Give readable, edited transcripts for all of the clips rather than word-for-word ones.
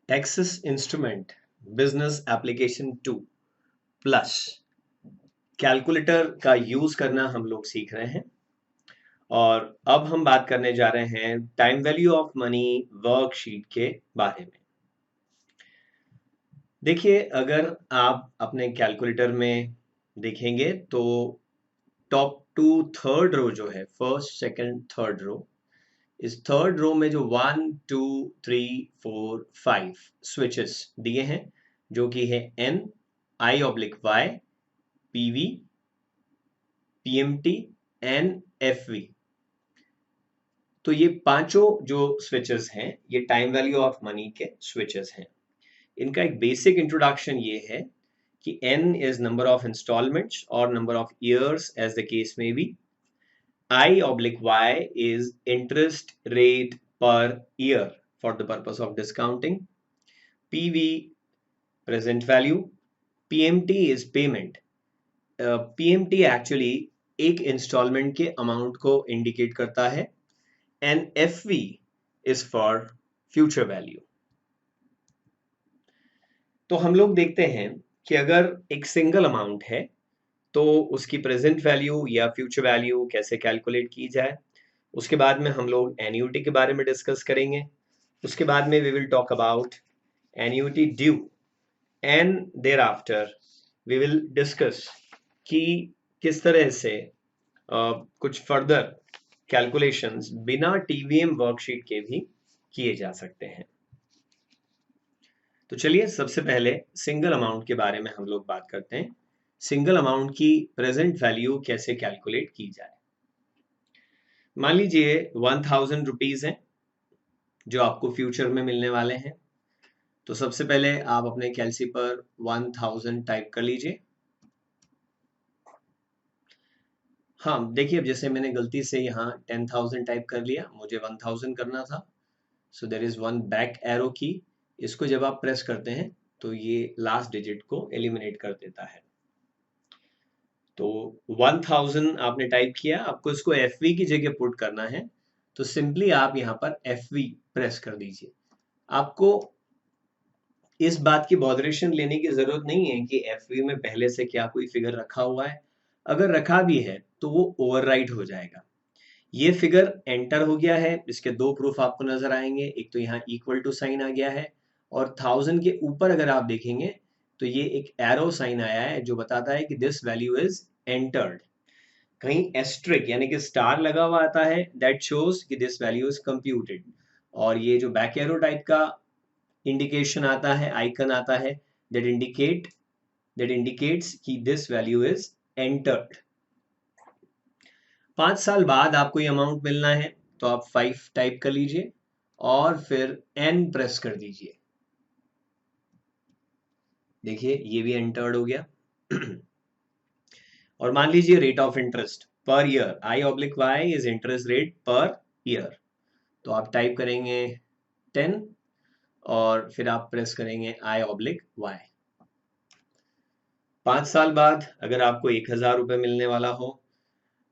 Access instrument business application 2 plus calculator का use करना हम लोग सीख रहे हैं। और अब हम बात करने जा रहे हैं time value of money worksheet के बारे में। देखिए, अगर आप अपने कैलकुलेटर में देखेंगे तो टॉप टू थर्ड रो जो है, फर्स्ट सेकंड थर्ड रो, इस थर्ड रो में जो 1 2 3 4 5 स्विचेस दिए हैं, जो कि है N, I/Y, PV, PMT and FV। तो ये पांचों जो स्विचेस हैं, ये टाइम वैल्यू ऑफ मनी के स्विचेस हैं। इनका एक बेसिक इंट्रोडक्शन ये है कि N is number of installments और number of years as the case में be. I/Y is interest rate per year for the purpose of discounting. PV, present value. PMT is payment. PMT actually एक instalment के amount को indicate करता है and FV is for future value. तो हम लोग देखते हैं कि अगर एक सिंगल अमाउंट है तो उसकी प्रेजेंट वैल्यू या फ्यूचर वैल्यू कैसे कैलकुलेट की जाए। उसके बाद में हम लोग एन्युटी के बारे में डिस्कस करेंगे। उसके बाद में we will talk about annuity due and there after we will discuss कि किस तरह से कुछ फर्दर कैलकुलेशंस बिना TVM वर्कशीट के भी किए जा सकते हैं। तो चलिए सबसे पहले सिंगल अमाउंट के बारे में हम लोग बात करते हैं। सिंगल अमाउंट की प्रेजेंट वैल्यू कैसे कैलकुलेट की जाए। मान लीजिए 1000 रुपीज है जो आपको फ्यूचर में मिलने वाले हैं। तो सबसे पहले आप अपने कैलसी पर 1000 टाइप कर लीजिए। हाँ, देखिए, अब जैसे मैंने गलती से यहाँ 10,000 टाइप कर लिया, मुझे 1000 करना था। So there is one back arrow key. इसको जब आप प्रेस करते हैं तो ये लास्ट डिजिट को एलिमिनेट कर देता है। तो 1000 आपने टाइप किया, आपको इसको FV की जगह पुट करना है। तो सिंपली आप यहाँ पर FV प्रेस कर दीजिए। आपको इस बात की बॉदरेशन लेने की जरूरत नहीं है कि FV में पहले से क्या कोई फिगर रखा हुआ है। अगर रखा भी है तो वो ओवरराइट हो जाएगा। ये फिगर एंटर हो गया है, इसके दो प्रूफ आपको नजर आएंगे। एक तो यहाँ इक्वल टू साइन आ गया है, और 1000 के ऊपर अगर आप देखेंगे तो ये एक एरो साइन आया है जो बताता है कि दिस वैल्यू इज एंटर्ड। कहीं एस्ट्रिक यानी कि स्टार लगा हुआ आता है, दैट शोज कि दिस वैल्यू इज कंप्यूटेड। और ये जो बैक एरो टाइप का इंडिकेशन आता है, आइकन आता है, दैट इंडिकेट्स कि दिस वैल्यू इज एंटर्ड। 5 साल बाद आपको ये अमाउंट मिलना है, तो आप 5 टाइप कर लीजिए और फिर N प्रेस कर दीजिए। देखिए, ये भी एंटर्ड हो गया। और मान लीजिए rate of interest per year, I/Y is interest rate per year. तो आप टाइप करेंगे 10 और फिर आप प्रेस करेंगे I/Y। 5 साल बाद अगर आपको 1000 रुपए मिलने वाला हो,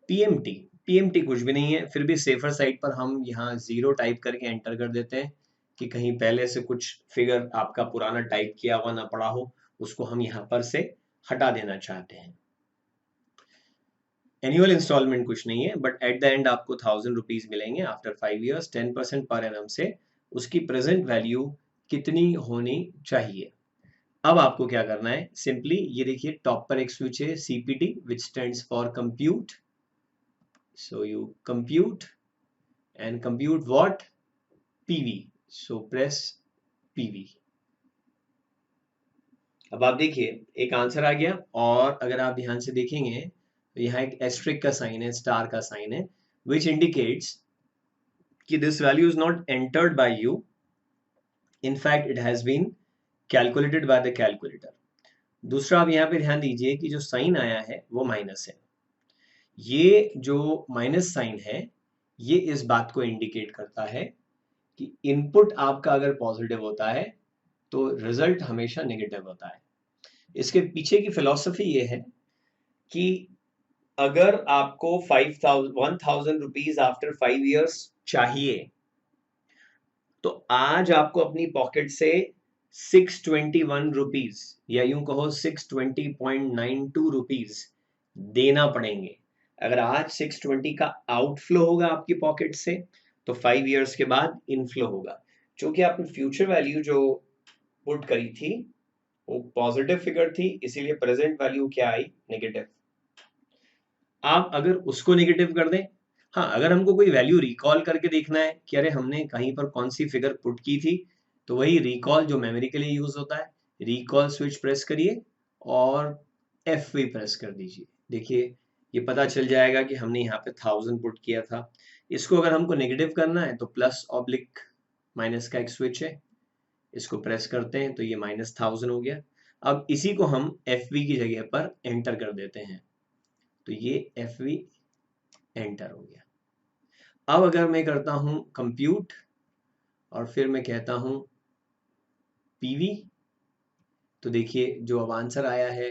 पीएमटी कुछ भी नहीं है, फिर भी सेफर साइड पर हम यहाँ 0 टाइप करके एंटर कर देते हैं कि कहीं पहले से कुछ फिगर आपका पुराना टाइप किया हुआ ना पड़ा हो, उसको हम यहाँ पर से हटा देना चाहते हैं। एनुअल इंस्टॉलमेंट कुछ नहीं है, बट एट द एंड आपको 1000 रुपीज मिलेंगे आफ्टर 5 ईयर्स। 10% पर एनम से उसकी प्रेजेंट वैल्यू कितनी होनी चाहिए। अब आपको क्या करना है, सिंपली ये देखिए टॉप पर एक स्विच है CPT which stands for compute. So you compute and compute what? PV. So press PV. अब आप देखिए एक आंसर आ गया। और अगर आप ध्यान से देखेंगे तो यहाँ एक एस्ट्रिक का साइन है, स्टार का साइन है, which indicates कि this value is not entered by you. In fact, it has been calculated by the calculator. दूसरा, आप यहाँ पे ध्यान दीजिए कि जो साइन आया है वो माइनस है। ये जो माइनस साइन है, ये इस बात को इंडिकेट करता है कि इनपुट आपका अगर पॉजिटिव होता है तो रिजल्ट हमेशा नेगेटिव होता है। इसके पीछे की फिलॉसफी ये है कि अगर आपको 1000 रुपीज आफ्टर 5 ईयर्स चाहिए, तो आज आपको अपनी पॉकेट से 621 रुपीज या यूं कहो 620.92 रुपीज देना पड़ेंगे। अगर आज 620 का आउटफ्लो होगा आपकी पॉकेट से, तो 5 इयर्स के बाद इनफ्लो होगा। क्योंकि आपने फ्यूचर वैल्यू जो पुट करी थी वो पॉजिटिव फिगर थी, इसीलिए प्रेजेंट वैल्यू क्या आई, नेगेटिव। आप अगर उसको नेगेटिव कर दें, हाँ, अगर हमको कोई वैल्यू रिकॉल करके देखना है कि अरे हमने कहीं पर कौन सी फिगर पुट की थी, तो वही रिकॉल जो मेमोरी के लिए यूज होता है, रिकॉल स्विच प्रेस करिए और F3 प्रेस कर दीजिए। देखिए ये पता चल जाएगा कि हमने यहाँ पे 1000 पुट किया था। इसको अगर हमको नेगेटिव करना है तो प्लस ऑब्लिक माइनस का एक स्विच है, इसको प्रेस करते हैं तो ये -1000 हो गया। अब इसी को हम FV की जगह पर एंटर कर देते हैं, तो ये FV एंटर हो गया। अब अगर मैं करता हूं कंप्यूट और फिर मैं कहता हूं PV, तो देखिए जो अब आंसर आया है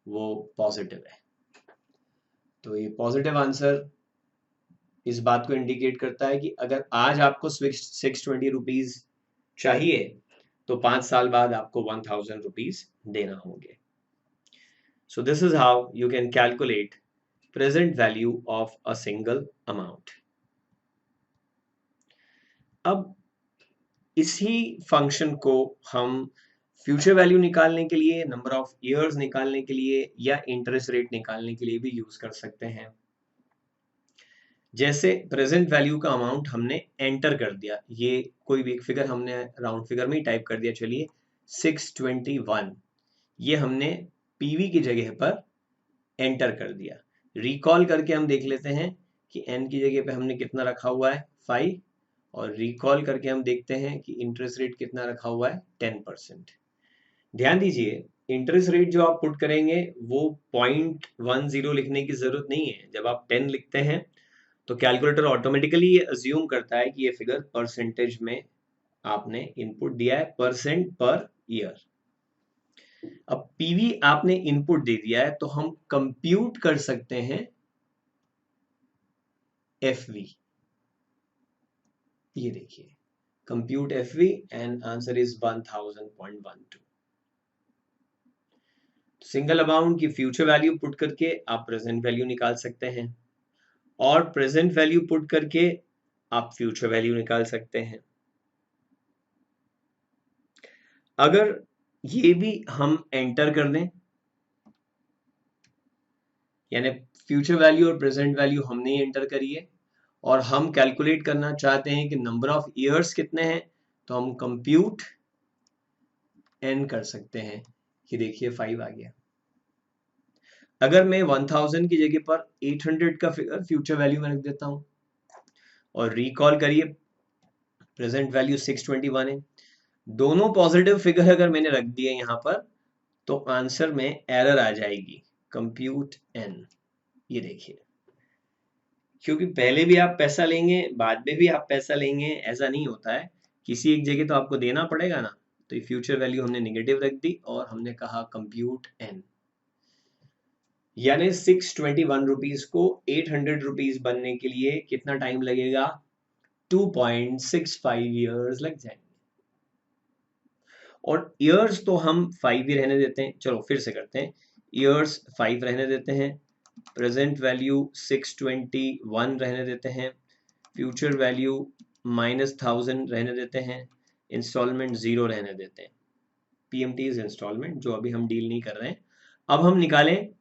वो पॉजिटिव है। तो ये पॉजिटिव आंसर इस बात को इंडिकेट करता है कि अगर आज आपको 620 रुपीज चाहिए तो 5 साल बाद आपको 1000 रुपीज देना होंगे। So this is how you can calculate present value of a single amount. अब इसी फंक्शन को हम फ्यूचर वैल्यू निकालने के लिए, नंबर ऑफ ईयर्स निकालने के लिए या इंटरेस्ट रेट निकालने के लिए भी यूज कर सकते हैं। जैसे प्रेजेंट वैल्यू का अमाउंट हमने एंटर कर दिया, ये कोई भी एक फिगर हमने राउंड फिगर में ही टाइप कर दिया, चलिए 621, ये हमने पीवी की जगह पर एंटर कर दिया। रिकॉल करके हम देख लेते हैं कि एन की जगह पे हमने कितना रखा हुआ है, 5, और रिकॉल करके हम देखते हैं कि इंटरेस्ट रेट कितना रखा हुआ है, 10%। ध्यान दीजिए इंटरेस्ट रेट जो आप पुट करेंगे वो 0.10 लिखने की जरूरत नहीं है। जब आप 10 लिखते हैं तो कैलकुलेटर ऑटोमेटिकली ये अज्यूम करता है कि ये फिगर परसेंटेज में आपने इनपुट दिया है, परसेंट पर ईयर। अब पीवी आपने इनपुट दे दिया है तो हम कंप्यूट कर सकते हैं एफवी। ये देखिए compute FV and answer is 1000.12। Single amount की फ्यूचर वैल्यू पुट करके आप प्रेजेंट वैल्यू निकाल सकते हैं और प्रेजेंट वैल्यू पुट करके आप फ्यूचर वैल्यू निकाल सकते हैं। अगर ये भी हम एंटर कर दें, यानी फ्यूचर वैल्यू और प्रेजेंट वैल्यू हमने एंटर करी है और हम कैलकुलेट करना चाहते हैं कि नंबर ऑफ ईयर्स कितने हैं, तो हम कंप्यूट एन कर सकते हैं। ये देखिए 5 आ गया। अगर मैं 1000 की जगह पर 800 का फिगर फ्यूचर वैल्यू में रख देता हूं और रिकॉल करिए प्रेजेंट वैल्यू 621 है, दोनों पॉजिटिव फिगर अगर मैंने रख दिए यहां पर तो आंसर में एरर आ जाएगी, कंप्यूट एन। ये देखिए क्योंकि पहले भी आप पैसा लेंगे बाद में भी आप पैसा लेंगे, ऐसा नहीं होता है, किसी एक जगह तो आपको देना पड़ेगा ना। तो ये फ्यूचर वैल्यू हमने नेगेटिव रख दी और हमने कहा कंप्यूट एन, यानी 621 रुपीज को 800 रुपीज बनने के लिए कितना टाइम लगेगा, 2.65 ईयर्स लग जाएंगे। और ईयर्स तो हम 5 ही रहने देते हैं, चलो फिर से करते हैं, ईयर्स 5 रहने देते हैं, प्रेजेंट वैल्यू 621 रहने देते हैं, फ्यूचर वैल्यू -1000 रहने देते हैं, इंस्टॉलमेंट 0 रहने देते हैं, पीएमटी इज इंस्टॉलमेंट जो अभी हम डील नहीं कर रहे हैं। अब हम निकालें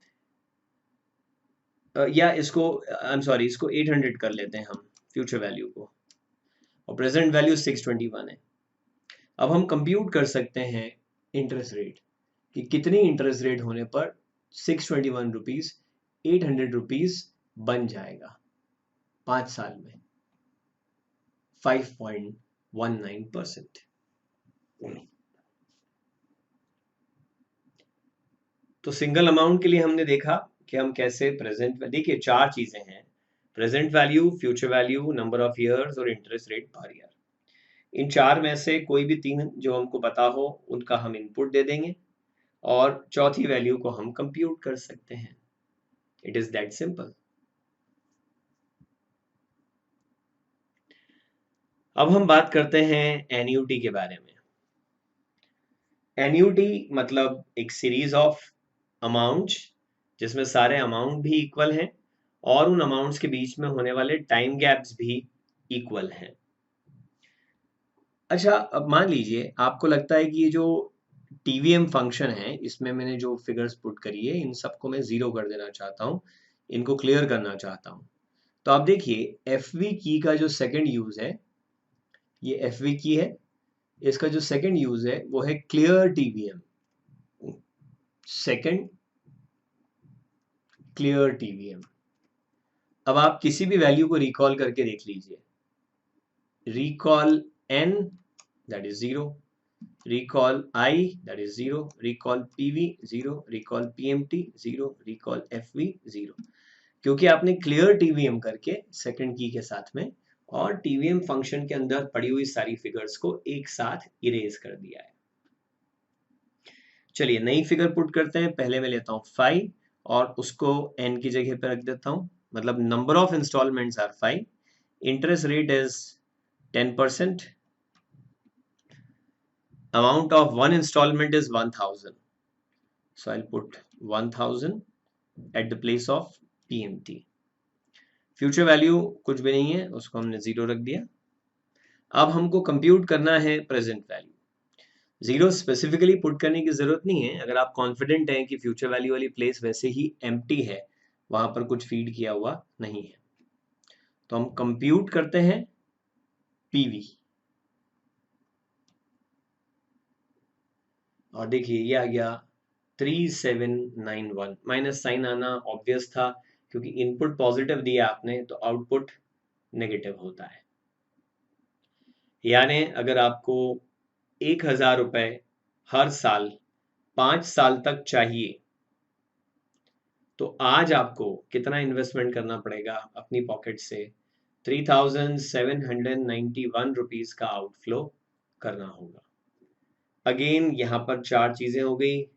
या इसको आई एम सॉरी, इसको 800 कर लेते हैं हम फ्यूचर वैल्यू को, और प्रेजेंट वैल्यू 621 है। अब हम कंप्यूट कर सकते हैं इंटरेस्ट रेट कि कितनी इंटरेस्ट रेट होने पर 621 रुपीज 800 रुपीज बन जाएगा 5 साल में, 5.19%। तो सिंगल अमाउंट के लिए हमने देखा कि हम कैसे प्रेजेंट, देखिए 4 चीजें हैं, present value, future value, number of years और इंटरेस्ट रेट पर ईयर। इन 4 में से कोई भी 3 जो हमको पता हो उनका हम इनपुट दे देंगे और चौथी वैल्यू को हम कंप्यूट कर सकते हैं। It is that simple. अब हम बात करते हैं एन्युटी के बारे में। एन्युटी मतलब एक सीरीज ऑफ अमाउंट्स जिसमें सारे अमाउंट भी इक्वल हैं और उन अमाउंट्स के बीच में होने वाले टाइम गैप्स भी इक्वल हैं। अच्छा, अब मान लीजिए आपको लगता है कि ये जो टीवीएम फंक्शन है इसमें मैंने जो फिगर्स पुट करी है इन सबको मैं जीरो कर देना चाहता हूँ, इनको क्लियर करना चाहता हूँ। तो आप देखिए एफ वी की का जो सेकंड यूज है, ये एफ वी की है, इसका जो सेकंड यूज है वो है clear TVM. Second clear TVM. अब आप किसी भी वैल्यू को रिकॉल करके देख लीजिए। Recall N that is zero, recall I that is 0, recall PV 0, recall PMT 0, recall FV 0, क्योंकि आपने क्लियर TVM करके सेकंड की के साथ में और TVM फंक्शन के अंदर पड़ी हुई सारी फिगर्स को एक साथ इरेज कर दिया है। चलिए नई फिगर पुट करते हैं। पहले मैं लेता हूं 5 और उसको n की जगह पे रख देता हूं, मतलब number of installments are 5, interest rate is 10%, amount of one installment is 1000, so I'll put 1000 at the place of PMT। Future value कुछ भी नहीं है, उसको हमने जीरो रख दिया। अब हमको कंप्यूट करना है present value. Zero specifically put करने की जरूरत नहीं है, अगर आप कॉन्फिडेंट हैं कि फ्यूचर वैल्यू वाली प्लेस वैसे ही एम्प्टी है, वहां पर कुछ फीड किया हुआ नहीं है, तो हम कंप्यूट करते हैं पीवी। और देखिए ये आ गया 3791। माइनस साइन आना ऑब्वियस था क्योंकि इनपुट पॉजिटिव दिया आपने तो आउटपुट नेगेटिव होता है। यानी अगर आपको 1000 रुपए हर साल 5 साल तक चाहिए तो आज आपको कितना इन्वेस्टमेंट करना पड़ेगा अपनी पॉकेट से? 3791 रुपीज का आउटफ्लो करना होगा। अगेन यहाँ पर चार चीजें हो गई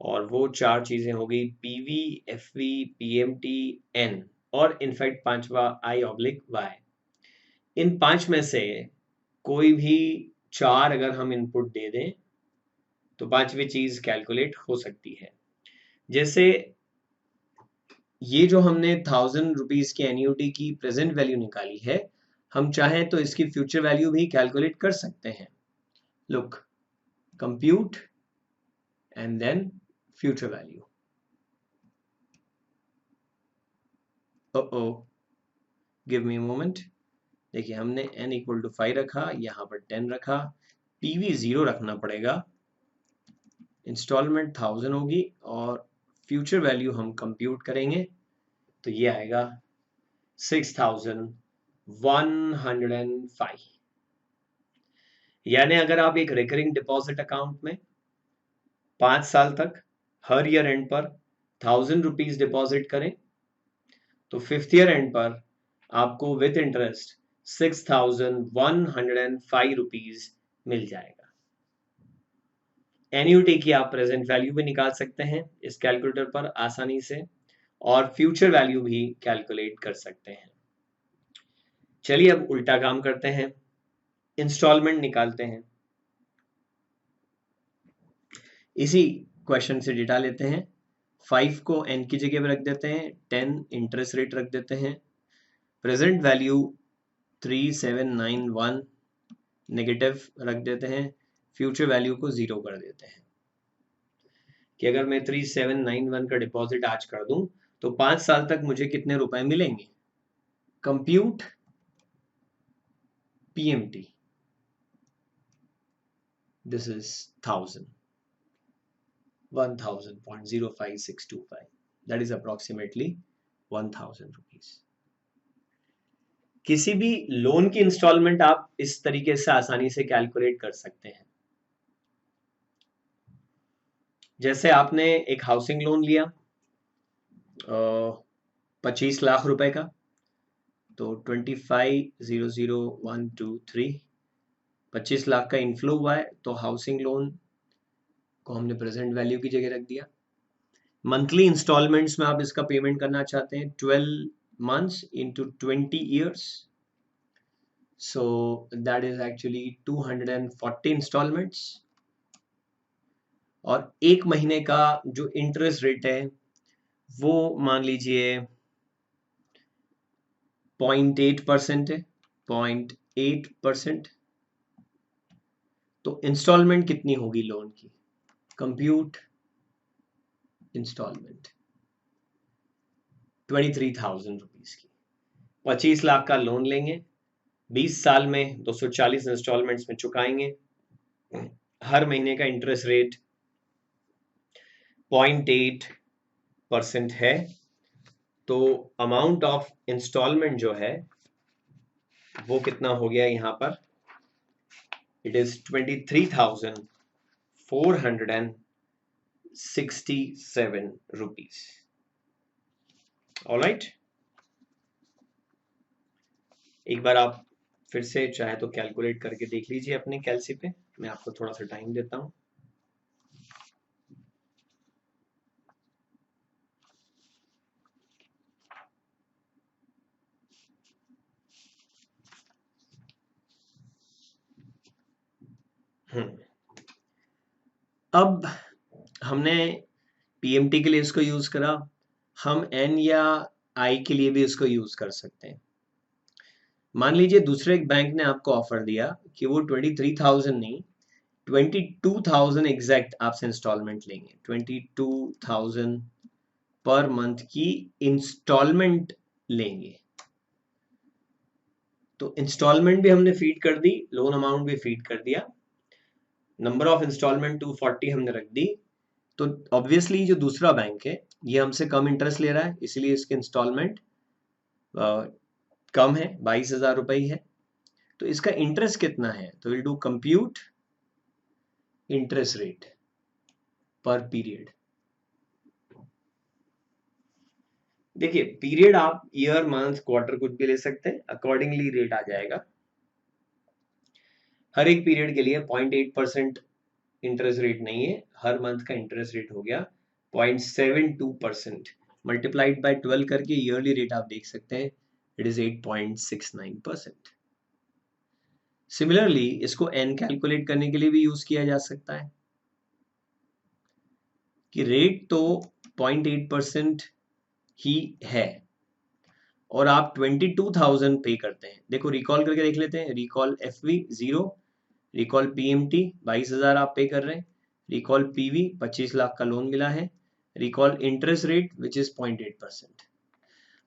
और वो चार चीजें हो गई पीवी, एफवी, पीएमटी, एन और इनफैक्ट पांचवा आई ऑब्लिक वाई। इन पांच में से कोई भी चार अगर हम इनपुट दे दें तो पांचवी चीज कैलकुलेट हो सकती है। जैसे ये जो हमने 1000 रुपीज की एन्युटी की प्रेजेंट वैल्यू निकाली है, हम चाहें तो इसकी फ्यूचर वैल्यू भी कैलकुलेट कर सकते हैं। Look, compute and then future value. Oh give me moment. देखिए हमने n इक्वल टू 5 रखा, यहाँ पर 10 रखा, पीवी 0 रखना पड़ेगा, इंस्टॉलमेंट 1000 होगी और फ्यूचर वैल्यू हम कंप्यूट करेंगे तो ये आएगा 6105। यानी अगर आप एक रिकरिंग डिपॉजिट अकाउंट में 5 साल तक हर ईयर एंड पर 1000 रुपीज डिपॉजिट करें तो फिफ्थ ईयर एंड पर आपको विथ इंटरेस्ट 6105 रुपीज मिल जाएगा। एन्युटी की आप प्रेजेंट वैल्यू भी निकाल सकते हैं इस कैलकुलेटर पर आसानी से और फ्यूचर वैल्यू भी कैलकुलेट कर सकते हैं। चलिए अब उल्टा काम करते हैं, इंस्टॉलमेंट निकालते हैं। इसी क्वेश्चन से डेटा लेते हैं, 5 को n की जगह पे रख देते हैं, 10 इंटरेस्ट रेट रख देते हैं, प्रेजेंट वैल्यू 3791 नेगेटिव रख देते हैं, फ्यूचर वैल्यू को 0 कर देते हैं कि अगर मैं 3791 का डिपॉजिट आज कर दूं तो 5 साल तक मुझे कितने रुपए मिलेंगे। Compute PMT, this is 1000.05625, that is approximately 1000 rupees। किसी भी लोन की इंस्टॉलमेंट आप इस तरीके से आसानी से कैलकुलेट कर सकते हैं। जैसे आपने एक हाउसिंग लोन लिया 25 लाख रुपए का, तो 25,00123 25 लाख का इनफ्लो हुआ है तो हाउसिंग लोन को हमने प्रेजेंट वैल्यू की जगह रख दिया। मंथली इंस्टॉलमेंट्स में आप इसका पेमेंट करना चाहते हैं 12 months into 20 years, so that is actually 240 installments। और एक महीने का जो इंटरेस्ट रेट है वो मान लीजिए 0.8% है, 0.8%। तो इंस्टॉलमेंट कितनी होगी लोन की? कंप्यूट इंस्टॉलमेंट 23,000 रुपीज की। 25 लाख का लोन लेंगे, 20 साल में 240 इंस्टॉलमेंट्स में चुकाएंगे, हर महीने का इंटरेस्ट रेट 0.8% है। तो अमाउंट ऑफ इंस्टॉलमेंट जो है वो कितना हो गया यहाँ पर? It is 23,467 rupees. ऑलराइट, एक बार आप फिर से चाहे तो कैलकुलेट करके देख लीजिए अपने कैलसी पे, मैं आपको थोड़ा सा टाइम देता हूं। अब हमने पीएमटी के लिए इसको यूज करा, हम एन या आई के लिए भी इसको यूज कर सकते हैं। मान लीजिए दूसरे एक बैंक ने आपको ऑफर दिया कि वो 23,000 नहीं, 22,000 एग्जैक्ट आपसे इंस्टॉलमेंट लेंगे, 22,000 पर मंथ की इंस्टॉलमेंट लेंगे। तो इंस्टॉलमेंट भी हमने फीड कर दी, लोन अमाउंट भी फीड कर दिया, नंबर ऑफ इंस्टॉलमेंट 240 हमने रख दी। तो ऑब्वियसली जो दूसरा बैंक है ये हमसे कम इंटरेस्ट ले रहा है, इसीलिए इसके इंस्टॉलमेंट कम है, 22,000 रुपए ही है। तो इसका इंटरेस्ट कितना है? तो will do compute interest rate पर पीरियड। देखिए पीरियड आप ईयर, मंथ, क्वार्टर कुछ भी ले सकते हैं, अकॉर्डिंगली रेट आ जाएगा। हर एक पीरियड के लिए 0.8% इंटरेस्ट रेट नहीं है, हर मंथ का इंटरेस्ट रेट हो गया 0.72%, मल्टीप्लाइड बाय 12 करके ईयरली रेट आप देख सकते हैं, इट इज 8.69%। सिमिलरली इसको एन कैलकुलेट करने के लिए भी यूज किया जा सकता है कि रेट तो 0.8% ही है और आप 22,000 पे करते हैं। देखो रिकॉल करके देख लेते हैं, रिकॉल एफवी 0, रिकॉल पीएमटी 22,000 आप पे कर रहे हैं, रिकॉल पीवी 25 लाख का लोन मिला है, recall interest rate which is 0.8%।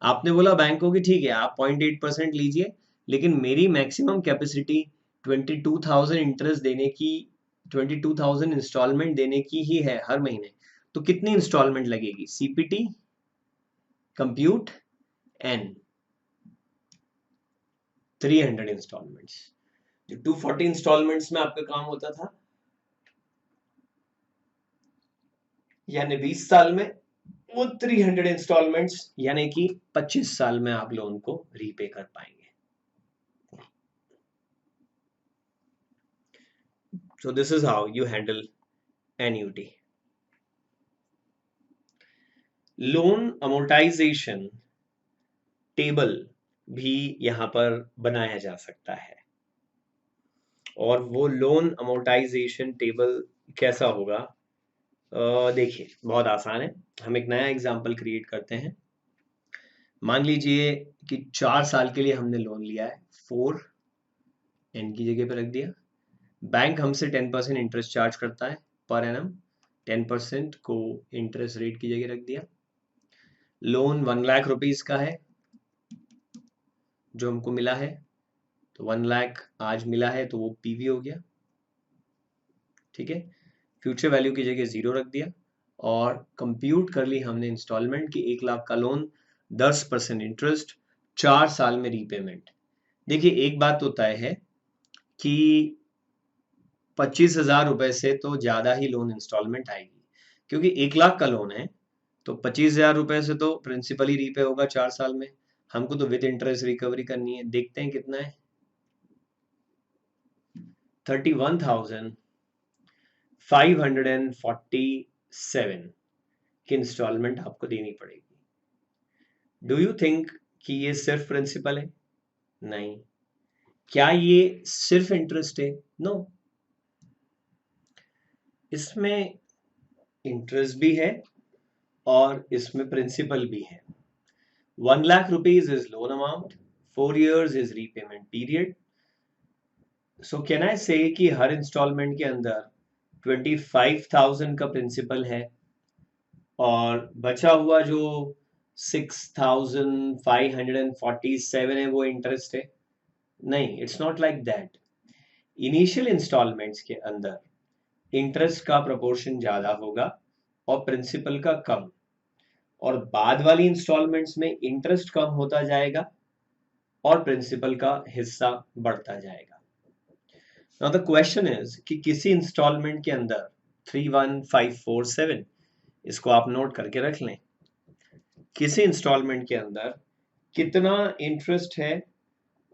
आपने बोला बैंक को कि ठीक है आप 0.8% लीजिए, लेकिन मेरी मैक्सिमम कैपेसिटी 22,000 इंटरेस्ट देने की, 22,000 इंस्टॉलमेंट देने की ही है हर महीने। तो कितनी इंस्टॉलमेंट लगेगी? CPT compute N 300 installments. जो 240 इंस्टॉलमेंट्स में आपका काम होता था, यानी 20 साल में, वो 300 इंस्टॉलमेंट्स यानी कि 25 साल में आप लोन को रीपे कर पाएंगे। So this is how you handle annuity. Loan amortisation table भी यहां पर बनाया जा सकता है, और वो लोन अमोर्टाइजेशन टेबल कैसा होगा? देखिए बहुत आसान है, हम एक नया एग्जांपल क्रिएट करते हैं। मान लीजिए कि 4 साल के लिए हमने लोन लिया है, 4 एन की जगह पे रख दिया। बैंक हमसे 10% इंटरेस्ट चार्ज करता है पर एनम, 10% को इंटरेस्ट रेट की जगह रख दिया। लोन 1 लाख रुपीस का है जो हमको मिला है, तो 1 लाख आज मिला है तो वो पीवी हो गया, ठीक है। फ्यूचर वैल्यू की जगह 0 रख दिया और कंप्यूट कर ली हमने इंस्टॉलमेंट की 1 लाख का लोन, 10% इंटरेस्ट, 4 साल में रीपेमेंट। देखिए एक बात तो तय है कि 25,000 रुपए से तो ज्यादा ही लोन इंस्टॉलमेंट आएगी, क्योंकि 1 लाख का लोन है तो 25,000 रुपए से तो प्रिंसिपल ही रीपे होगा 4 साल में। हमको तो विद इंटरेस्ट रिकवरी करनी है, देखते हैं कितना है। 31,547 की इंस्टॉलमेंट आपको देनी पड़ेगी। डू यू थिंक कि ये सिर्फ प्रिंसिपल है? नहीं। क्या ये सिर्फ इंटरेस्ट है? नो। इसमें इंटरेस्ट भी है और इसमें प्रिंसिपल भी है। 1 lakh rupees is loan amount, 4 years is repayment period. So can I से कि हर इंस्टॉलमेंट के अंदर 25,000 का प्रिंसिपल है और बचा हुआ जो 6,547 है वो इंटरेस्ट है? नहीं, it's not like that. Initial installments के अंदर इंटरेस्ट का प्रोपोर्शन ज्यादा होगा और प्रिंसिपल का कम, और बाद वाली इंस्टॉलमेंट्स में इंटरेस्ट कम होता जाएगा और प्रिंसिपल का हिस्सा बढ़ता जाएगा। नाउ द क्वेश्चन इज कि किसी इंस्टॉलमेंट के अंदर 31547, इसको आप नोट करके रख लें, किसी इंस्टॉलमेंट के अंदर कितना इंटरेस्ट है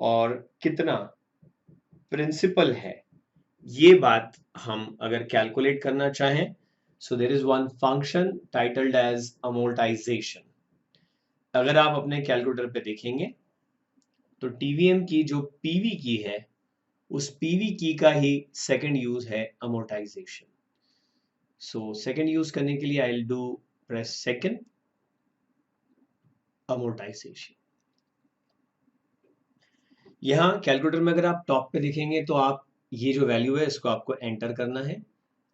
और कितना प्रिंसिपल है, ये बात हम अगर कैलकुलेट करना चाहें, so there is one function titled as amortization. अगर आप अपने कैलकुलेटर पे देखेंगे तो टीवीएम की जो पीवी की है, उस पीवी की का ही सेकंड यूज है अमोर्टाइजेशन। सो सेकंड यूज करने के लिए I will do press second amortisation. यहाँ कैलकुलेटर में अगर आप टॉप पे देखेंगे तो आप ये जो वैल्यू है इसको आपको एंटर करना है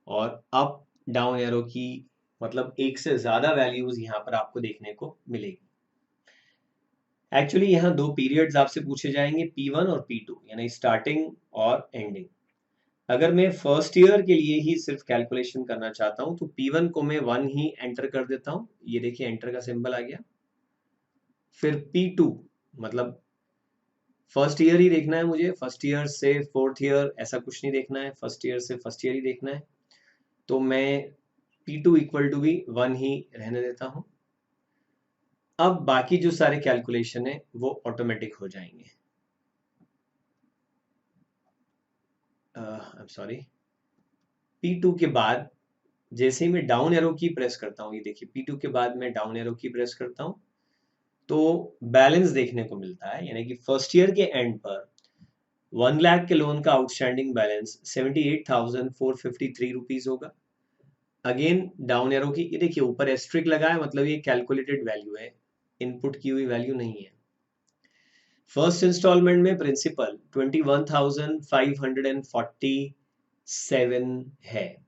और अप डाउन एरो की, मतलब एक से ज्यादा वैल्यूज यहाँ पर आपको देखने को मिलेगी। एक्चुअली यहाँ दो पीरियड्स आपसे पूछे जाएंगे, P1 और P2, यानी स्टार्टिंग और एंडिंग। अगर मैं फर्स्ट ईयर के लिए ही सिर्फ कैलकुलेशन करना चाहता हूँ तो P1 को मैं 1 ही एंटर कर देता हूँ, ये देखिए एंटर का सिंबल आ गया। फिर P2 मतलब फर्स्ट ईयर ही देखना है मुझे, फर्स्ट ईयर से फोर्थ ईयर ऐसा कुछ नहीं देखना है, फर्स्ट ईयर से फर्स्ट ईयर ही देखना है, तो मैं P2 इक्वल टू भी 1 ही रहने देता हूँ। अब बाकी जो सारे कैलकुलेशन है वो ऑटोमेटिक हो जाएंगे। आई एम सॉरी, P2 के बाद जैसे ही मैं डाउन एरो की प्रेस करता हूँ, ये देखिए P2 के बाद मैं डाउन एरो की प्रेस करता हूँ तो बैलेंस देखने को मिलता है, यानी कि फर्स्ट ईयर के एंड पर 1 लाख के लोन का आउटस्टैंडिंग बैलेंस 78,453 रुपीज होगा। अगेन डाउन एरो की, ये देखिए ऊपर एस्ट्रिक लगा है, मतलब ये कैलकुलेटेड वैल्यू है, इनपुट की हुई वैल्यू नहीं है। फर्स्ट इंस्टॉलमेंट में प्रिंसिपल 21,547 है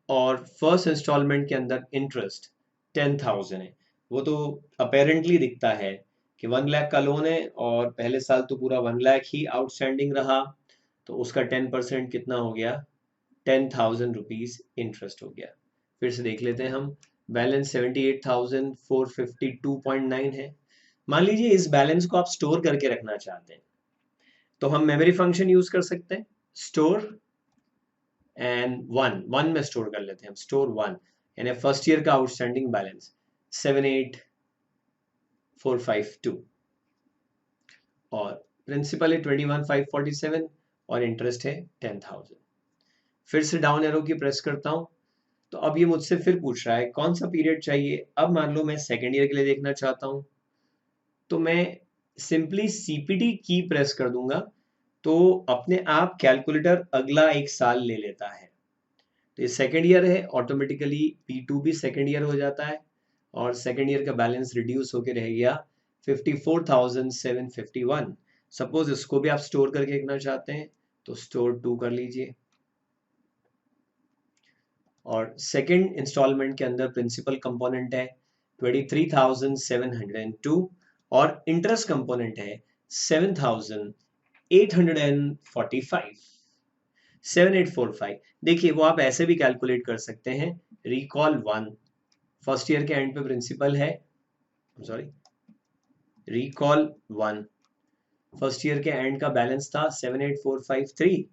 और फर्स्ट इंस्टॉलमेंट के अंदर इंटरेस्ट 10,000 है। वो तो अपेरेंटली दिखता है कि 1 लाख का लोन है और पहले साल तो पूरा 1 लाख ही आउटस्टैंडिंग रहा, तो उसका 10% कितना हो गया, 10,000 रुपीज इंटरेस्ट हो गया। फिर से देख लेते हैं हम, बैलेंस 78,452.9 है। मान लीजिए इस बैलेंस को आप स्टोर करके रखना चाहते हैं तो हम मेमोरी फंक्शन यूज कर सकते हैं, स्टोर एंड वन में स्टोर कर लेते हैं हम, स्टोर 1, यानी फर्स्ट ईयर का आउटस्टैंडिंग बैलेंस 78,452 और प्रिंसिपल है 21,547 और इंटरेस्ट है 10,000। फिर से डाउन एरो की प्रेस करता हूं तो अब ये मुझसे फिर पूछ रहा है कौन सा पीरियड चाहिए। अब मान लो मैं सेकेंड ईयर के लिए देखना चाहता हूं तो मैं सिंपली सीपीडी की प्रेस कर दूंगा तो अपने आप कैलकुलेटर अगला एक साल ले लेता है। तो ये सेकेंड ईयर है, ऑटोमेटिकली P2 भी सेकेंड ईयर हो जाता है और सेकेंड ईयर का बैलेंस रिड्यूस होकर रह गया 54,751। सपोज इसको भी आप स्टोर करके रखना चाहते हैं तो स्टोर 2 कर लीजिए और सेकेंड इंस्टॉलमेंट के अंदर प्रिंसिपल कंपोनेंट है 23,702 और इंटरेस्ट कंपोनेंट है 7,845 7845। देखिए वो आप ऐसे भी कैलकुलेट कर सकते हैं, रिकॉल 1 फर्स्ट ईयर के एंड पे प्रिंसिपल है, सॉरी रिकॉल 1 फर्स्ट ईयर के एंड का बैलेंस था 78,453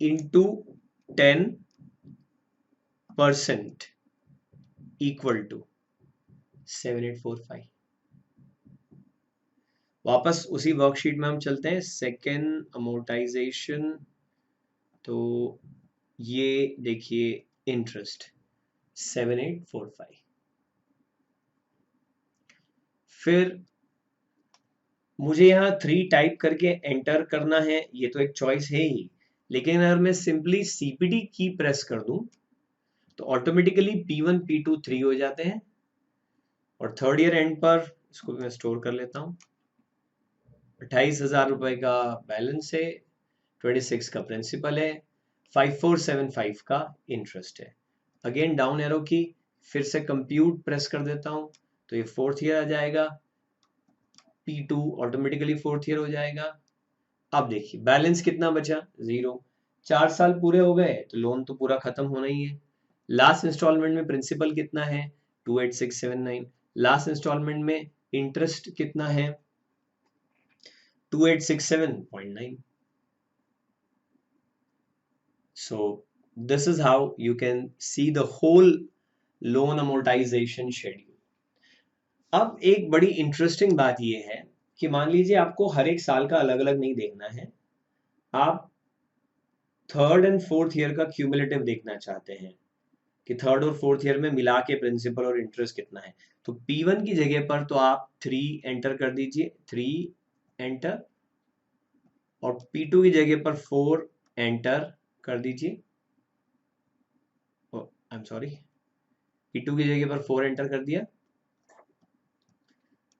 इंटू 10% इक्वल टू 7845। वापस उसी वर्कशीट में हम चलते हैं, सेकेंड अमोर्टाइजेशन, तो ये देखिए इंटरेस्ट 7845। फिर मुझे यहाँ 3 टाइप करके एंटर करना है, ये तो एक चॉइस है ही, लेकिन अगर मैं सिंपली सीपीडी की प्रेस कर दूं तो ऑटोमेटिकली P1 P2 3 हो जाते हैं, और थर्ड ईयर एंड पर इसको मैं स्टोर कर लेता हूँ। 28,000 रुपए का बैलेंस है, 26 का प्रिंसिपल है, 5475 का इंटरेस्ट है। अगेन डाउन एरो की, फिर से कंप्यूट प्रेस कर देता हूँ तो ये फोर्थ ईयर आ जाएगा, P2 ऑटोमेटिकली फोर्थ ईयर हो जाएगा। अब देखिए बैलेंस कितना बचा, 0। 4 साल पूरे हो गए तो लोन तो पूरा खत्म होना ही है। लास्ट इंस्टॉलमेंट में प्रिंसिपल कितना है, 28679। लास्ट इंस्टॉलमेंट में इंटरेस्ट कितना है, 2867.9। So this is how you can see the whole loan amortization schedule. अब एक बड़ी इंटरेस्टिंग बात यह है कि मान लीजिए आपको हर एक साल का अलग अलग नहीं देखना है, आप थर्ड एंड फोर्थ ईयर का क्यूमुलेटिव देखना चाहते हैं कि थर्ड और फोर्थ ईयर में मिला के प्रिंसिपल और इंटरेस्ट कितना है। तो P1 की जगह पर तो आप 3 एंटर कर दीजिए, 3 एंटर, और P2 की जगह पर 4 एंटर कर दीजिए। आई एम सॉरी, P2 की जगह पर 4 एंटर कर दिया।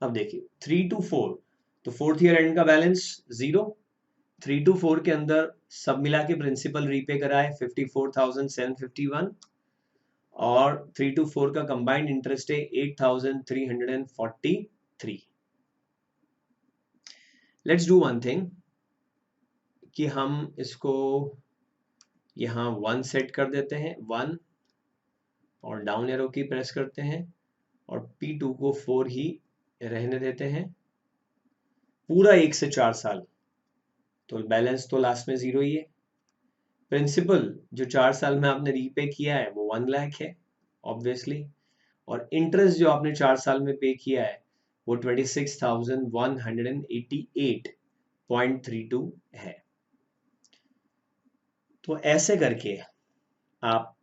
अब देखिए 3 to 4, तो फोर्थ ईयर एंड का बैलेंस 0। 3 to 4 के अंदर सब मिला के प्रिंसिपल रीपे कराए 54,751, और 3 to 4 का कंबाइंड इंटरेस्ट है 8,343। लेट्स डू वन थिंग कि हम इसको यहाँ 1 सेट कर देते हैं, 1, और डाउन एरो की प्रेस करते हैं, और P2 को 4 ही रहने देते हैं। पूरा 1 से 4 साल, तो बैलेंस तो लास्ट में 0 ही है। प्रिंसिपल जो 4 साल में आपने रीपे किया है वो 1 लाख है ऑब्वियसली, और इंटरेस्ट जो आपने 4 साल में पे किया है वो 26,188.32 है। तो ऐसे करके आप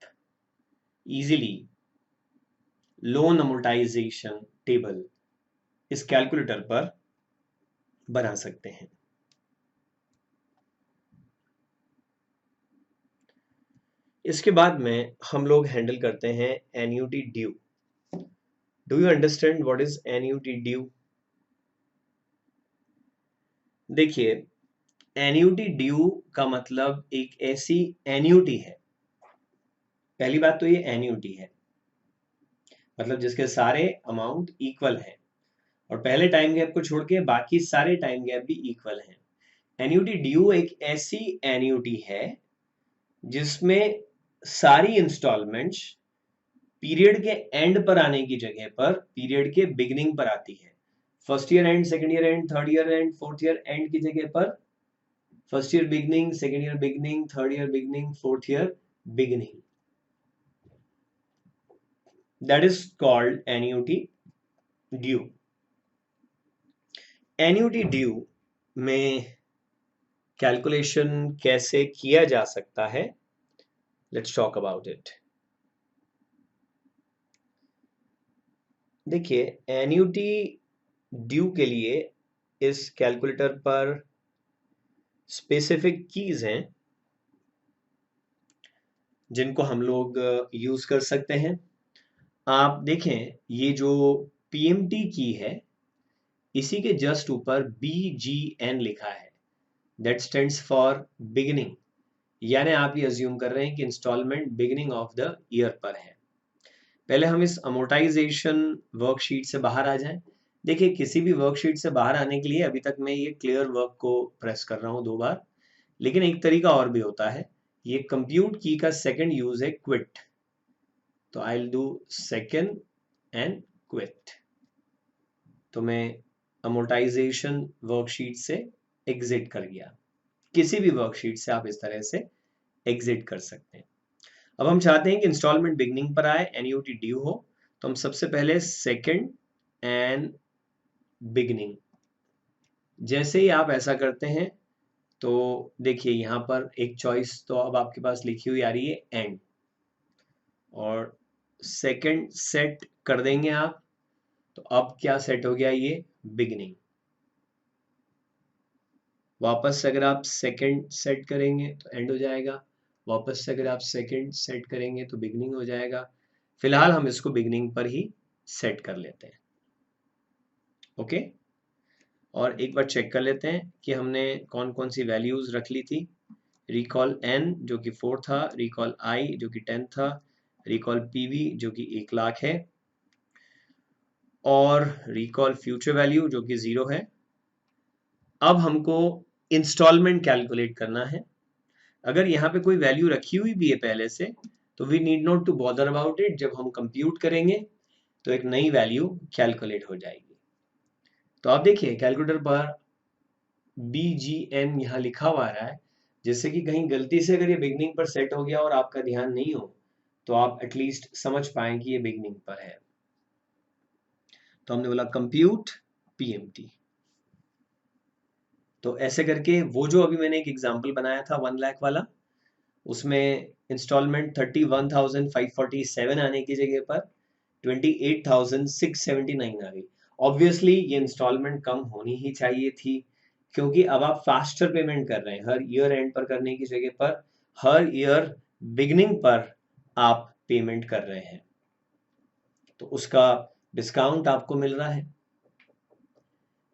इजीली लोन अमोर्टाइजेशन टेबल इस कैलकुलेटर पर बना सकते हैं। इसके बाद में हम लोग हैंडल करते हैं annuity due. Do you understand what is annuity due? देखिए एन्युटी ड्यू का मतलब एक ऐसी एन्युटी है, पहली बात तो ये एन्युटी है, मतलब जिसके सारे अमाउंट इक्वल हैं, और पहले टाइम गैप को छोड़ के बाकी सारे टाइम गैप भी इक्वल हैं। एन्युटी ड्यू एक ऐसी एन्युटी है जिसमें सारी इंस्टॉलमेंट्स पीरियड के एंड पर आने की जगह पर पीरियड के बिगिनिंग पर आती है। First year and, second year and, third year and, fourth year and की जगह पर first year beginning, second year beginning, third year beginning, fourth year beginning. That is called annuity due. Annuity due में calculation कैसे किया जा सकता है, let's talk about it. देखिए एन्युटी ड्यू के लिए इस कैलकुलेटर पर स्पेसिफिक कीज हैं जिनको हम लोग यूज कर सकते हैं। आप देखें ये जो PMT की है इसी के जस्ट ऊपर BGN लिखा है, दैट स्टैंड्स फॉर बिगिनिंग, यानी आप ये अज्यूम कर रहे हैं कि installment beginning of the year पर है। पहले हम इस अमोर्टाइजेशन वर्कशीट से बाहर आ जाएं। देखिए किसी भी वर्कशीट से बाहर आने के लिए अभी तक मैं ये क्लियर वर्क को प्रेस कर रहा हूं 2 बार, लेकिन एक तरीका और भी होता है। ये कंप्यूट की का सेकंड यूज है क्विट, तो I will do second and quit. तो मैं अमोर्टाइजेशन वर्कशीट से एग्जिट कर गया। किसी भी वर्कशीट से आप इस तरह से एग्जिट कर सकते हैं। अब हम चाहते हैं कि इंस्टॉलमेंट बिगनिंग पर आए, एन्युटी ड्यू हो, तो हम सबसे पहले सेकंड एंड बिगनिंग, जैसे ही आप ऐसा करते हैं तो देखिए यहाँ पर एक चॉइस तो अब आपके पास लिखी हुई आ रही है एंड, और सेकंड सेट कर देंगे आप, तो अब क्या सेट हो गया, ये बिगनिंग। वापस से अगर आप सेकंड सेट करेंगे तो एंड हो जाएगा, वापस से अगर आप सेकंड सेट करेंगे तो बिगनिंग हो जाएगा। फिलहाल हम इसको बिगनिंग पर ही सेट कर लेते हैं। ओके, और एक बार चेक कर लेते हैं कि हमने कौन कौन सी वैल्यूज रख ली थी। रिकॉल एन जो कि 4 था, रिकॉल आई जो कि 10 था, रिकॉल पीवी जो कि 1,00,000 है, और रिकॉल फ्यूचर वैल्यू जो कि 0 है। अब हमको इंस्टॉलमेंट कैलकुलेट करना है। अगर यहाँ पे कोई वैल्यू रखी हुई भी है पहले से, तो we need not to bother about it. जब हम कंप्यूट करेंगे तो एक नई वैल्यू कैलकुलेट हो जाएगी। तो आप देखिए कैलकुलेटर पर BGN यहाँ लिखा हुआ आ रहा है, जिससे कि कहीं गलती से अगर ये बिगनिंग पर सेट हो गया और आपका ध्यान नहीं हो तो आप एटलीस्ट समझ पाए कि ये बिगनिंग पर है। तो हमने बोला कंप्यूट PMT। तो ऐसे करके वो जो अभी मैंने एक एग्जांपल बनाया था 1,00,000 वाला, उसमें इंस्टॉलमेंट 31,547 आने की जगह पर 28,679 आ गई। ऑब्वियसली ये इंस्टॉलमेंट कम होनी ही चाहिए थी, क्योंकि अब आप फास्टर पेमेंट कर रहे हैं। हर ईयर एंड पर करने की जगह पर हर ईयर बिगनिंग पर आप पेमेंट कर रहे हैं, तो उसका डिस्काउंट आपको मिल रहा है।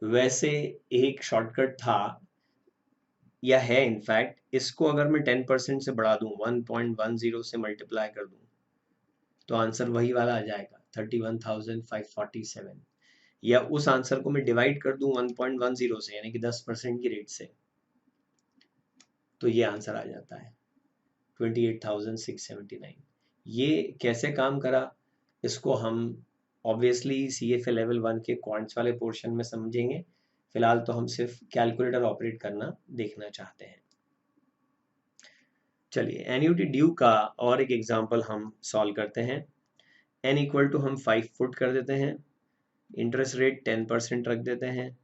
वैसे एक शॉर्टकट था या है इनफैक्ट, इसको अगर मैं 10% से बढ़ा दूं, 1.10 से मल्टीप्लाई कर दूं, तो आंसर वही वाला आ जाएगा 31,547। या उस आंसर को मैं डिवाइड कर दूं 1.10 से, यानी कि 10% की रेट से, तो ये आंसर आ जाता है 28,679। ये कैसे काम करा इसको हम ऑब्वियसली CFA लेवल 1 के क्वांट्स वाले पोर्शन में समझेंगे। फिलहाल तो हम सिर्फ कैलकुलेटर ऑपरेट करना देखना चाहते हैं। चलिए एन्युटी ड्यू का और एक एग्जांपल हम सॉल्व करते हैं। n इक्वल टू हम 5 फुट कर देते हैं, इंटरेस्ट रेट 10% रख देते हैं,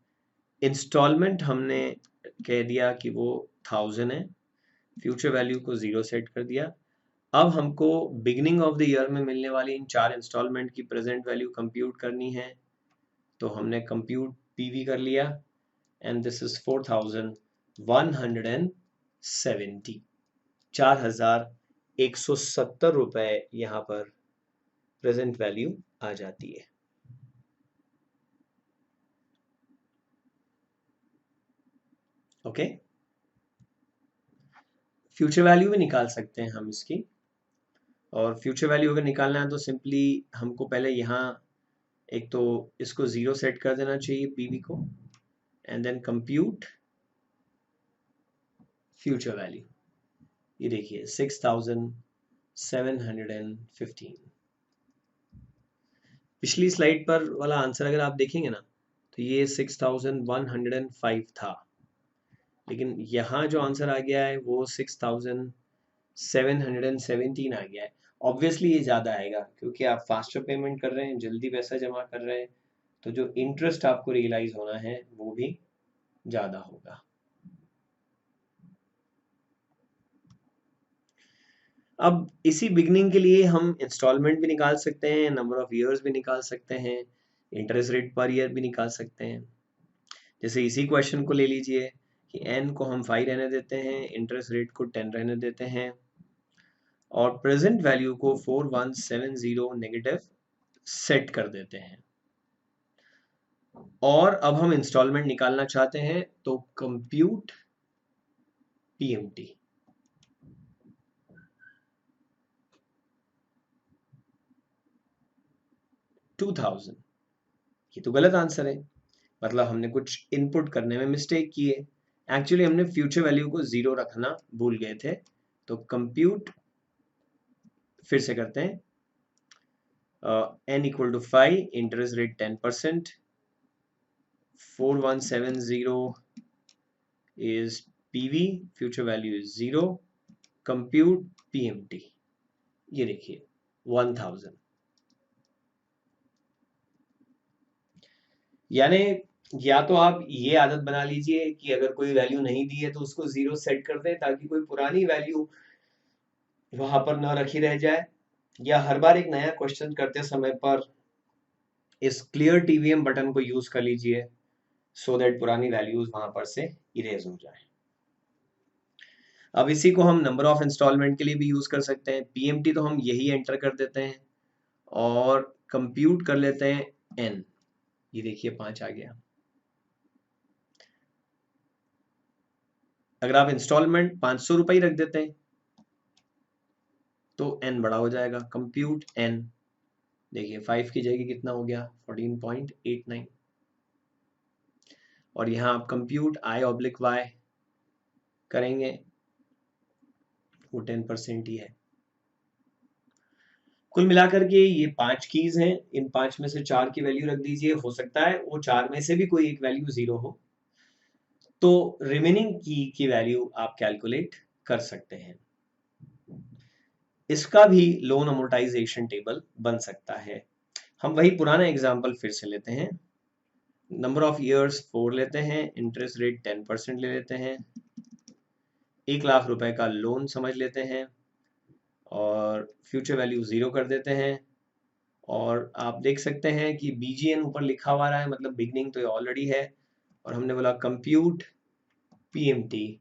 इंस्टॉलमेंट हमने कह दिया कि वो 1000 है, फ्यूचर वैल्यू को 0 सेट कर दिया। अब हमको बिगिनिंग ऑफ द ईयर में मिलने वाली इन 4 इंस्टॉलमेंट की प्रेजेंट वैल्यू कंप्यूट करनी है। तो हमने कंप्यूट PV कर लिया एंड दिस इज 4,170, 4,170 रुपए यहाँ पर प्रेजेंट वैल्यू आ जाती है। ओके, फ्यूचर वैल्यू भी निकाल सकते हैं हम इसकी। और फ्यूचर वैल्यू अगर निकालना है तो सिंपली हमको पहले यहाँ एक तो इसको 0 सेट कर देना चाहिए PV को, and then compute future value. ये देखिए 6,715। पिछली स्लाइड पर वाला आंसर अगर आप देखेंगे ना, तो ये 6,105 था, लेकिन यहाँ जो आंसर आ गया है वो 6,717 आ गया है। ऑब्वियसली ये ज़्यादा आएगा क्योंकि आप फास्टर पेमेंट कर रहे हैं, जल्दी पैसा जमा कर रहे हैं, तो जो इंटरेस्ट आपको रियलाइज होना है वो भी ज़्यादा होगा। अब इसी बिगनिंग के लिए हम इंस्टॉलमेंट भी निकाल सकते हैं, नंबर ऑफ ईयर्स भी निकाल सकते हैं, इंटरेस्ट रेट पर ईयर भी निकाल सकते हैं। जैसे इसी क्वेश्चन को ले लीजिए कि n को हम 5 रहने देते हैं, इंटरेस्ट रेट को 10 रहने देते हैं, और प्रेजेंट वैल्यू को 4170 नेगेटिव सेट कर देते हैं। और अब हम इंस्टॉलमेंट निकालना चाहते हैं, तो कंप्यूट PMT। ये तो गलत आंसर है, मतलब हमने कुछ इनपुट करने में मिस्टेक की है। एक्चुअली हमने फ्यूचर वैल्यू को 0 रखना भूल गए थे। तो कंप्यूट फिर से करते हैं, n equal to 5, interest rate 10%, 4170 is PV, future value is 0, compute PMT। ये देखिए 1000। यानी या तो आप ये आदत बना लीजिए कि अगर कोई वैल्यू नहीं दी है तो उसको 0 सेट कर दें, ताकि कोई पुरानी वैल्यू वहां पर न रखी रह जाए, या हर बार एक नया क्वेश्चन करते समय पर इस क्लियर TVM बटन को यूज कर लीजिए, सो दैट पुरानी वैल्यूज वहां पर से इरेज हो जाए। अब इसी को हम नंबर ऑफ इंस्टॉलमेंट के लिए भी यूज कर सकते हैं। पीएमटी तो हम यही एंटर कर देते हैं और कंप्यूट कर लेते हैं एन। ये देखिए 5 आ गया। अगर आप इंस्टॉलमेंट 500 रुपये ही रख देते हैं तो एन बड़ा हो जाएगा। कंप्यूट एन, देखिए 5 की जगह कितना हो गया 14.89। और यहाँ आप कंप्यूट आई ऑब्लिक वाई करेंगे, वो 10% ही है। कुल मिलाकर के ये 5 कीज हैं, इन 5 में से 4 की वैल्यू रख दीजिए। हो सकता है वो 4 में से भी कोई एक वैल्यू 0 हो, तो रिमेनिंग की वैल्यू आप कैलकुलेट कर सकते हैं। इसका भी लोन अमोर्टाइजेशन टेबल बन सकता है। हम वही पुराना एग्जांपल फिर से लेते हैं। नंबर ऑफ इयर्स 4 लेते हैं, इंटरेस्ट रेट 10% ले लेते हैं, 1 लाख रुपए का लोन समझ लेते हैं और फ्यूचर वैल्यू 0 कर देते हैं। और आप देख सकते हैं कि बीजीएन ऊपर लिखा हुआ रहा है, मतलब बिगनिंग तो ये ऑलरेडी है। और हमने बोला कंप्यूट पीएमटी,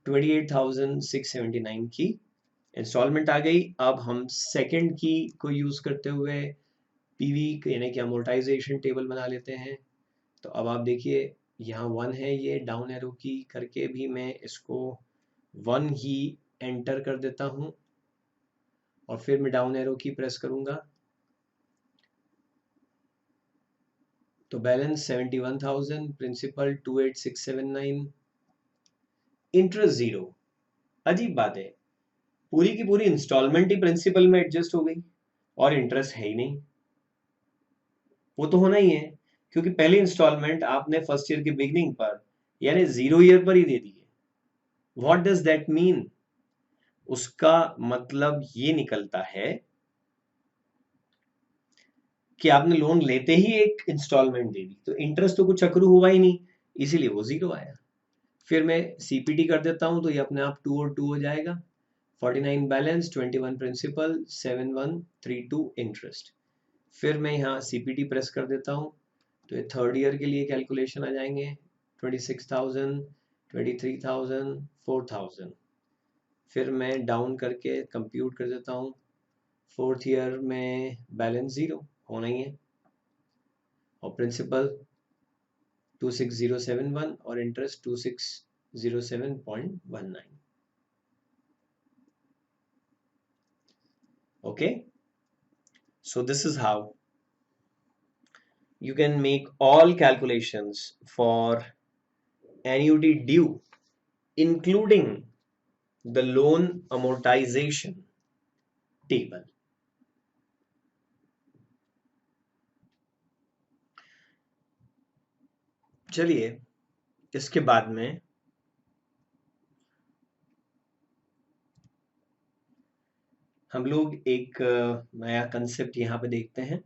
28,679 की इंस्टॉलमेंट आ गई। अब हम सेकंड की को यूज करते हुए पीवी यानी कि अमोर्टाइजेशन टेबल बना लेते हैं। तो अब आप देखिए यहाँ 1 है, ये डाउन एरो की करके भी मैं इसको 1 ही एंटर कर देता हूँ और फिर मैं डाउन एरो की प्रेस करूंगा तो बैलेंस 71,000, प्रिंसिपल 28,679, इंटरेस्ट 0। अजीब बात है, पूरी की पूरी इंस्टॉलमेंट ही प्रिंसिपल में एडजस्ट हो गई और इंटरेस्ट है ही नहीं। वो तो होना ही है क्योंकि पहली इंस्टॉलमेंट आपने फर्स्ट ईयर की बिगनिंग पर यानी 0 ईयर पर ही दे दी है। What does that mean? उसका मतलब ये निकलता है कि आपने लोन लेते ही एक इंस्टॉलमेंट दे दी, तो इंटरेस्ट तो कुछ अक्रू हुआ ही नहीं, इसीलिए वो 0 आया। फिर मैं सीपीटी कर देता हूं तो ये अपने आप 2 और 2 हो जाएगा। 49 बैलेंस, 21 प्रिंसिपल, 7132 इंटरेस्ट। फिर मैं यहाँ सीपीटी प्रेस कर देता हूँ तो ये थर्ड ईयर के लिए कैलकुलेशन आ जाएंगे 26,000, 23,000, 4,000। फिर मैं डाउन करके कंप्यूट कर देता हूँ। फोर्थ ईयर में बैलेंस 0 होना ही है और प्रिंसिपल 26071 और interest 2607.19। okay, so this is how you can make all calculations for annuity due including the loan amortization table. चलिए इसके बाद में हम लोग एक नया कंसेप्ट यहाँ पे देखते हैं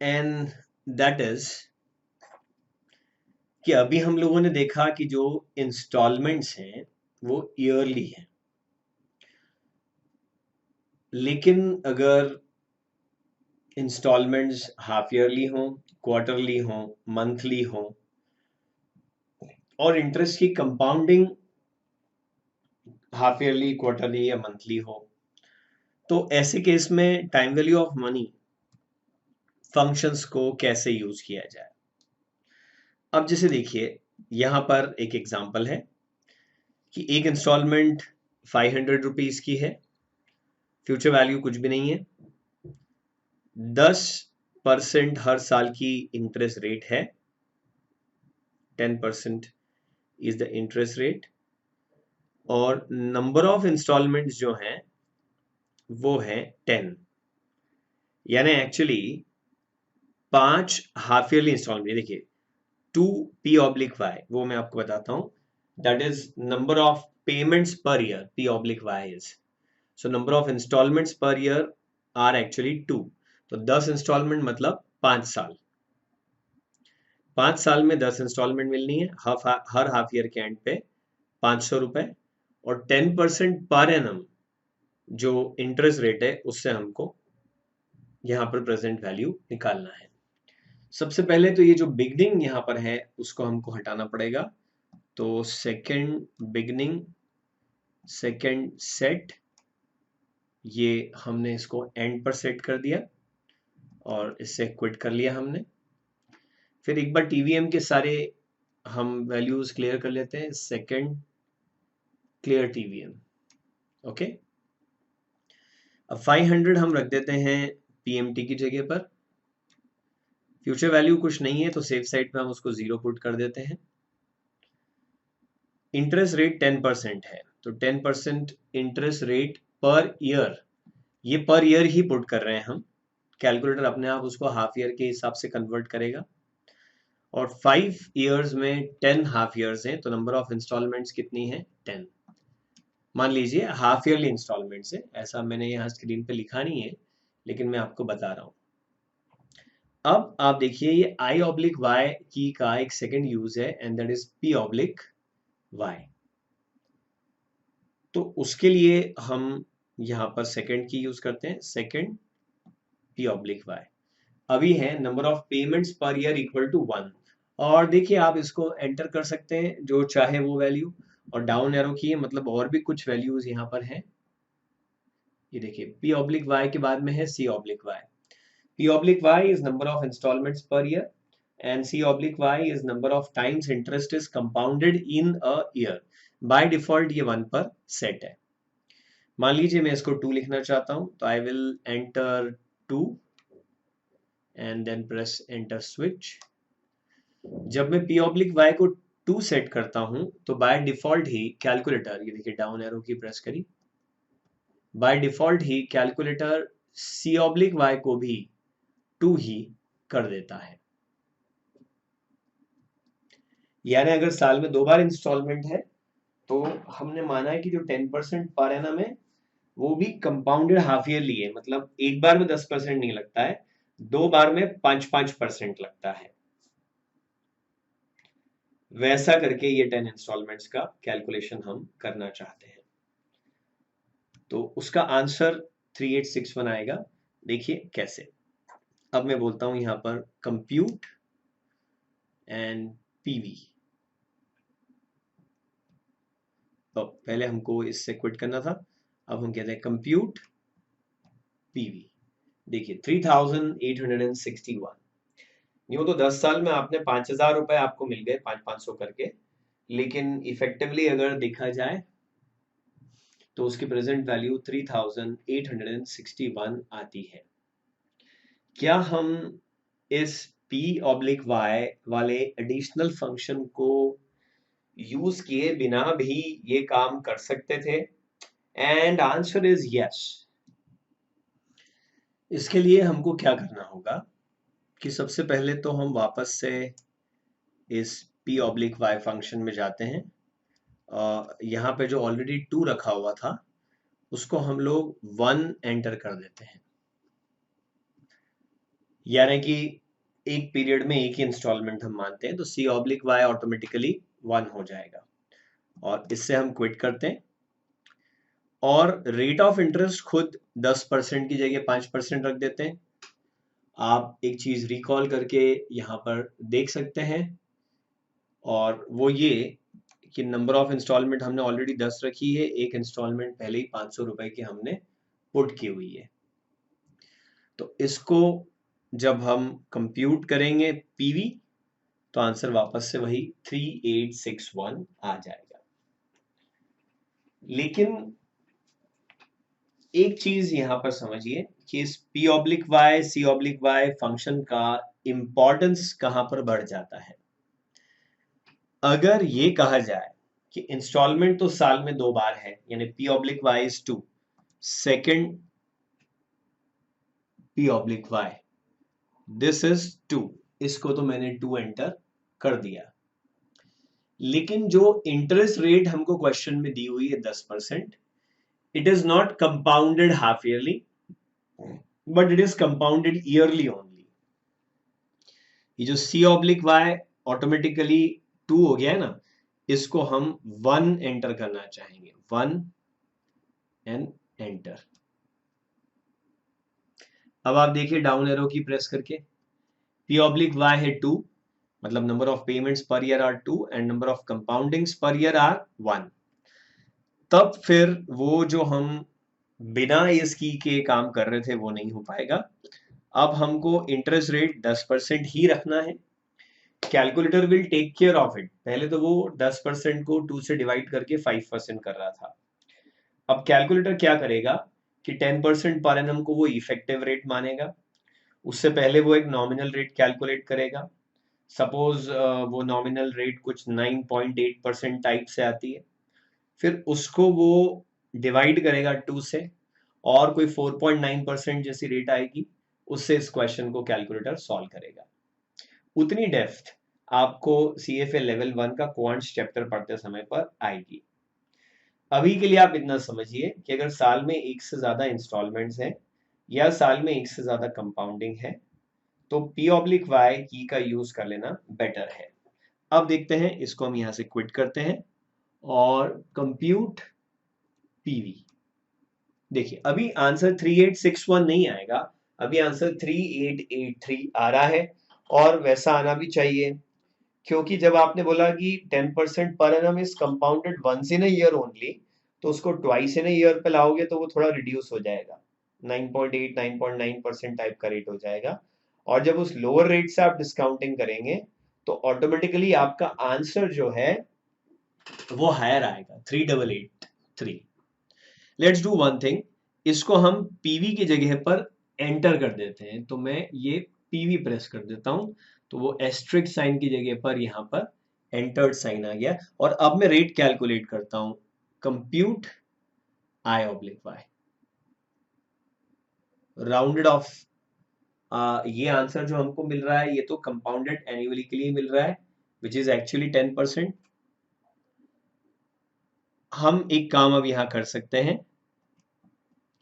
एंड दैट इज कि अभी हम लोगों ने देखा कि जो इंस्टॉलमेंट्स हैं वो ईयरली हैं, लेकिन अगर इंस्टॉलमेंट्स हाफ ईयरली हो, क्वार्टरली हो, मंथली हो और इंटरेस्ट की कंपाउंडिंग हाफ ईयरली, क्वार्टरली या मंथली हो, तो ऐसे केस में time value of money functions को कैसे यूज किया जाए। अब जैसे देखिए यहां पर एक एग्जांपल है कि एक इंस्टॉलमेंट 500 रुपीज की है, फ्यूचर वैल्यू कुछ भी नहीं है, 10% हर साल की इंटरेस्ट रेट है, 10% इज द इंटरेस्ट रेट और नंबर ऑफ इंस्टॉलमेंट्स जो हैं वो है 10, यानी एक्चुअली 5 हाफ ईयरली इंस्टॉलमेंट। देखिए 2P/Y, वो मैं आपको बताता हूं, that is number of payments per year, P/Y is, so number of installments per year are actually 2, तो 10 इंस्टॉलमेंट मतलब 5 साल, 5 साल में 10 इंस्टॉलमेंट मिलनी है, हर हाफ ईयर के एंड पे 500 रुपए और 10% पर एनम जो इंटरेस्ट रेट है उससे हमको यहाँ पर प्रेजेंट वैल्यू निकालना है। सबसे पहले तो ये जो बिगनिंग यहाँ पर है उसको हमको हटाना पड़ेगा। तो सेकंड बिगनिंग, सेकंड सेट, ये हमने इसको एंड पर सेट कर दिया और इससे क्विट कर लिया हमने। फिर एक बार टीवीएम के सारे हम वैल्यूज क्लियर कर लेते हैं। Second clear TVM, okay. अब 500 हम रख देते हैं पीएमटी की जगह पर। फ्यूचर वैल्यू कुछ नहीं है तो सेफ साइड पे हम उसको 0 पुट कर देते हैं। इंटरेस्ट रेट 10% है तो 10% इंटरेस्ट रेट पर ईयर, ये पर ईयर ही पुट कर रहे हैं हम। कैलकुलेटर अपने आप उसको हाफ ईयर के हिसाब से कन्वर्ट करेगा। और 5 ईयर्स में 10 हाफ ईयर्स हैं तो नंबर ऑफ इंस्टॉलमेंट्स कितनी है? 10। मान लीजिए हाफ ईयरली इंस्टॉलमेंट्स है, ऐसा मैंने यहाँ स्क्रीन पे लिखा नहीं है लेकिन मैं आपको बता रहा हूँ। अब आप देखिए ये आई ऑब्लिक वाई की का एक सेकंड यूज है and that is P oblique Y. तो उसके लिए हम यहाँ पर सेकंड की यूज करते हैं, सेकंड पी ऑब्लिक वाई। अभी है number of payments per year equal to 1। और देखिए आप इसको एंटर कर सकते हैं जो चाहे वो वैल्यू, और डाउन एरो की है मतलब और भी कुछ वैल्यूज यहाँ पर हैं। ये देखिए पी ऑब्लिक वाई के बाद में है C oblique Y. P oblique y is number of installments per year and C oblique y is number of times interest is compounded in a year. By default ये 1 पर set है। मान लीजिए मैं इसको 2 लिखना चाहता हूँ तो I will enter 2 and then press enter switch। जब मैं P oblique y को 2 सेट करता हूँ तो बाय डिफॉल्ट ही कैलकुलेटर, ये देखिए डाउन एरो की प्रेस करी, by default he calculator C oblique y को भी 2 ही कर देता है। यानी अगर साल में 2 बार इंस्टॉलमेंट है तो हमने माना है कि जो 10% पर एनम है वो भी कंपाउंडेड हाफ ईयरली है, मतलब एक बार में 10% नहीं लगता है, 2 बार में 5-5% लगता है। वैसा करके ये 10 इंस्टॉलमेंट्स का कैलकुलेशन हम करना चाहते हैं। तो उसका आंसर 3861 आएगा। देखिए कैसे। अब मैं बोलता हूं यहां पर कंप्यूट एंड पीवी। तो पहले हमको इससे क्विट करना था, अब हम कहते हैं कंप्यूट पीवी। देखिए 3861। यूं तो 10 साल में आपने 5000 रुपए आपको मिल गए 500 करके, लेकिन इफेक्टिवली अगर देखा जाए तो उसकी प्रेजेंट वैल्यू 3861 आती है। क्या हम इस p ऑब्लिक y वाले एडिशनल फंक्शन को यूज किए बिना भी ये काम कर सकते थे? And answer is yes. इसके लिए हमको क्या करना होगा कि सबसे पहले तो हम वापस से इस p ऑब्लिक y फंक्शन में जाते हैं। यहाँ पे जो ऑलरेडी 2 रखा हुआ था उसको हम लोग 1 एंटर कर देते हैं, यानी कि एक पीरियड में एक ही इंस्टॉलमेंट हम मानते हैं तो c ऑब्लिक y ऑटोमेटिकली 1 हो जाएगा। और इससे हम क्विट करते हैं और रेट ऑफ इंटरेस्ट खुद 10% की जगह 5% रख देते हैं। आप एक चीज रिकॉल करके यहाँ पर देख सकते हैं, और वो ये कि नंबर ऑफ इंस्टॉलमेंट हमने ऑलरेडी 10 रखी है, एक इंस्टॉलमेंट पहले ही 500 रुपए की हमने पुट की हुई है। तो इसको जब हम कंप्यूट करेंगे पीवी तो आंसर वापस से वही 3861 आ जाएगा। लेकिन एक चीज यहां पर समझिए कि इस p oblique Y C oblique Y function का इंपॉर्टेंस कहां पर बढ़ जाता है। अगर ये कहा जाए कि इंस्टॉलमेंट तो साल में 2 बार है, यानी p oblique Y is 2, second p oblique Y this is 2, इसको तो मैंने 2 एंटर कर दिया। लेकिन जो इंटरेस्ट रेट हमको क्वेश्चन में दी हुई है 10%, it is not compounded half yearly but it is compounded yearly only। ये जो c ऑब्लिक y ऑटोमेटिकली 2 हो गया है ना, इसको हम 1 एंटर करना चाहेंगे, 1 एंड एंटर। अब आप देखिए डाउन एरो की प्रेस करके P ऑब्लिक Y है 2, मतलब number of payments per year are 2 and number of compoundings per year are 1। तब फिर वो जो हम बिना इस की के काम कर रहे थे वो नहीं हो पाएगा। अब हमको इंटरेस्ट रेट 10% ही रखना है। Calculator will take care of it. पहले तो वो 10% को 2 से डिवाइड करके 5% कर रहा था। अब कैलकुलेटर क्या करेगा कि 10% पर एनम को वो इफेक्टिव रेट मानेगा। उससे पहले वो एक नॉमिनल रेट कैलकुलेट करेगा। सपोज वो नॉमिनल रेट कुछ 9.8% टाइप से आती है। फिर उसको वो डिवाइड करेगा 2 से, और कोई 4.9% जैसी रेट आएगी, उससे इस क्वेश्चन को कैलकुलेटर सॉल्व करेगा। उतनी डेप्थ आपको CFA लेवल 1 का क्वांट्स चैप्टर पढ़ते समय पर आएगी। अभी के लिए आप इतना समझिए कि अगर साल में एक से ज्यादा इंस्टॉलमेंट्स हैं या साल में एक से ज्यादा कंपाउंडिंग है तो P ऑब्लिक Y की का यूज कर लेना बेटर है। अब देखते हैं, इसको हम यहां से क्विट करते हैं और कंप्यूट PV। देखिए अभी आंसर 3861 नहीं आएगा, अभी आंसर 3883 आ रहा है, और वैसा आना भी चाहिए, क्योंकि जब आपने बोला कि 10% per annum is compounded once in a year only, तो उसको ट्वाइस इन अ ईयर पे लाओगे तो वो थोड़ा रिड्यूस हो जाएगा, 9.8 9.9% टाइप का रेट हो जाएगा। और जब उस लोअर रेट से आप डिस्काउंटिंग करेंगे तो ऑटोमेटिकली आपका आंसर जो है वो हायर आएगा, 3883। लेट्स डू वन थिंग, इसको हम पीवी की जगह पर एंटर कर देते हैं। तो मैं ये पीवी प्रेस कर देता हूं, तो वो एस्ट्रिक साइन की जगह पर यहां पर एंटर्ड साइन आ गया। और अब मैं रेट कैलकुलेट करता हूं, कंप्यूट आई ऑब्लिक वाई, राउंडेड ऑफ। ये आंसर जो हमको मिल रहा है ये तो कंपाउंडेड एनुअली के लिए मिल रहा है, विच इज एक्चुअली 10%। हम एक काम अब यहां कर सकते हैं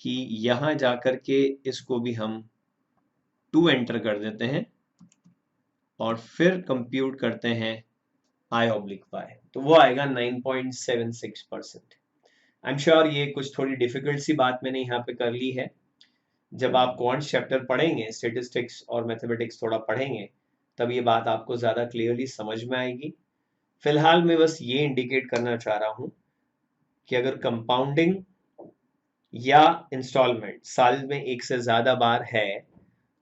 कि यहां जाकर के इसको भी हम 2 एंटर कर देते हैं और फिर कंप्यूट करते हैं आई ऑब्लिक वाई, तो वो आएगा 9.76%। आई एम श्योर ये कुछ थोड़ी डिफिकल्ट सी बात मैंने यहाँ पे कर ली है। जब आप क्वांट्स चैप्टर पढ़ेंगे, स्टेटिस्टिक्स और मैथमेटिक्स थोड़ा पढ़ेंगे, तब ये बात आपको ज्यादा क्लियरली समझ में आएगी। फिलहाल मैं बस ये इंडिकेट करना चाह रहा हूँ कि अगर कंपाउंडिंग या इंस्टॉलमेंट साल में एक से ज्यादा बार है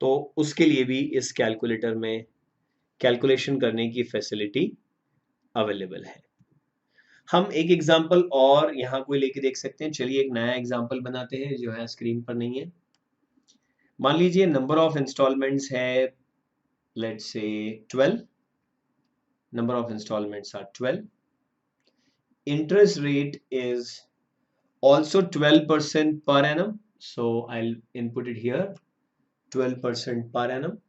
तो उसके लिए भी इस कैलकुलेटर में कैलकुलेशन करने की फैसिलिटी अवेलेबल है। हम एक एग्जांपल और यहाँ कोई लेके देख सकते हैं। चलिए एक नया एग्जांपल बनाते हैं जो है स्क्रीन पर नहीं है। मान लीजिए नंबर ऑफ इंस्टॉलमेंट्स है, let's say 12, number of installments are 12, interest rate is also 12% per annum, so I'll input it here, 12% per annum,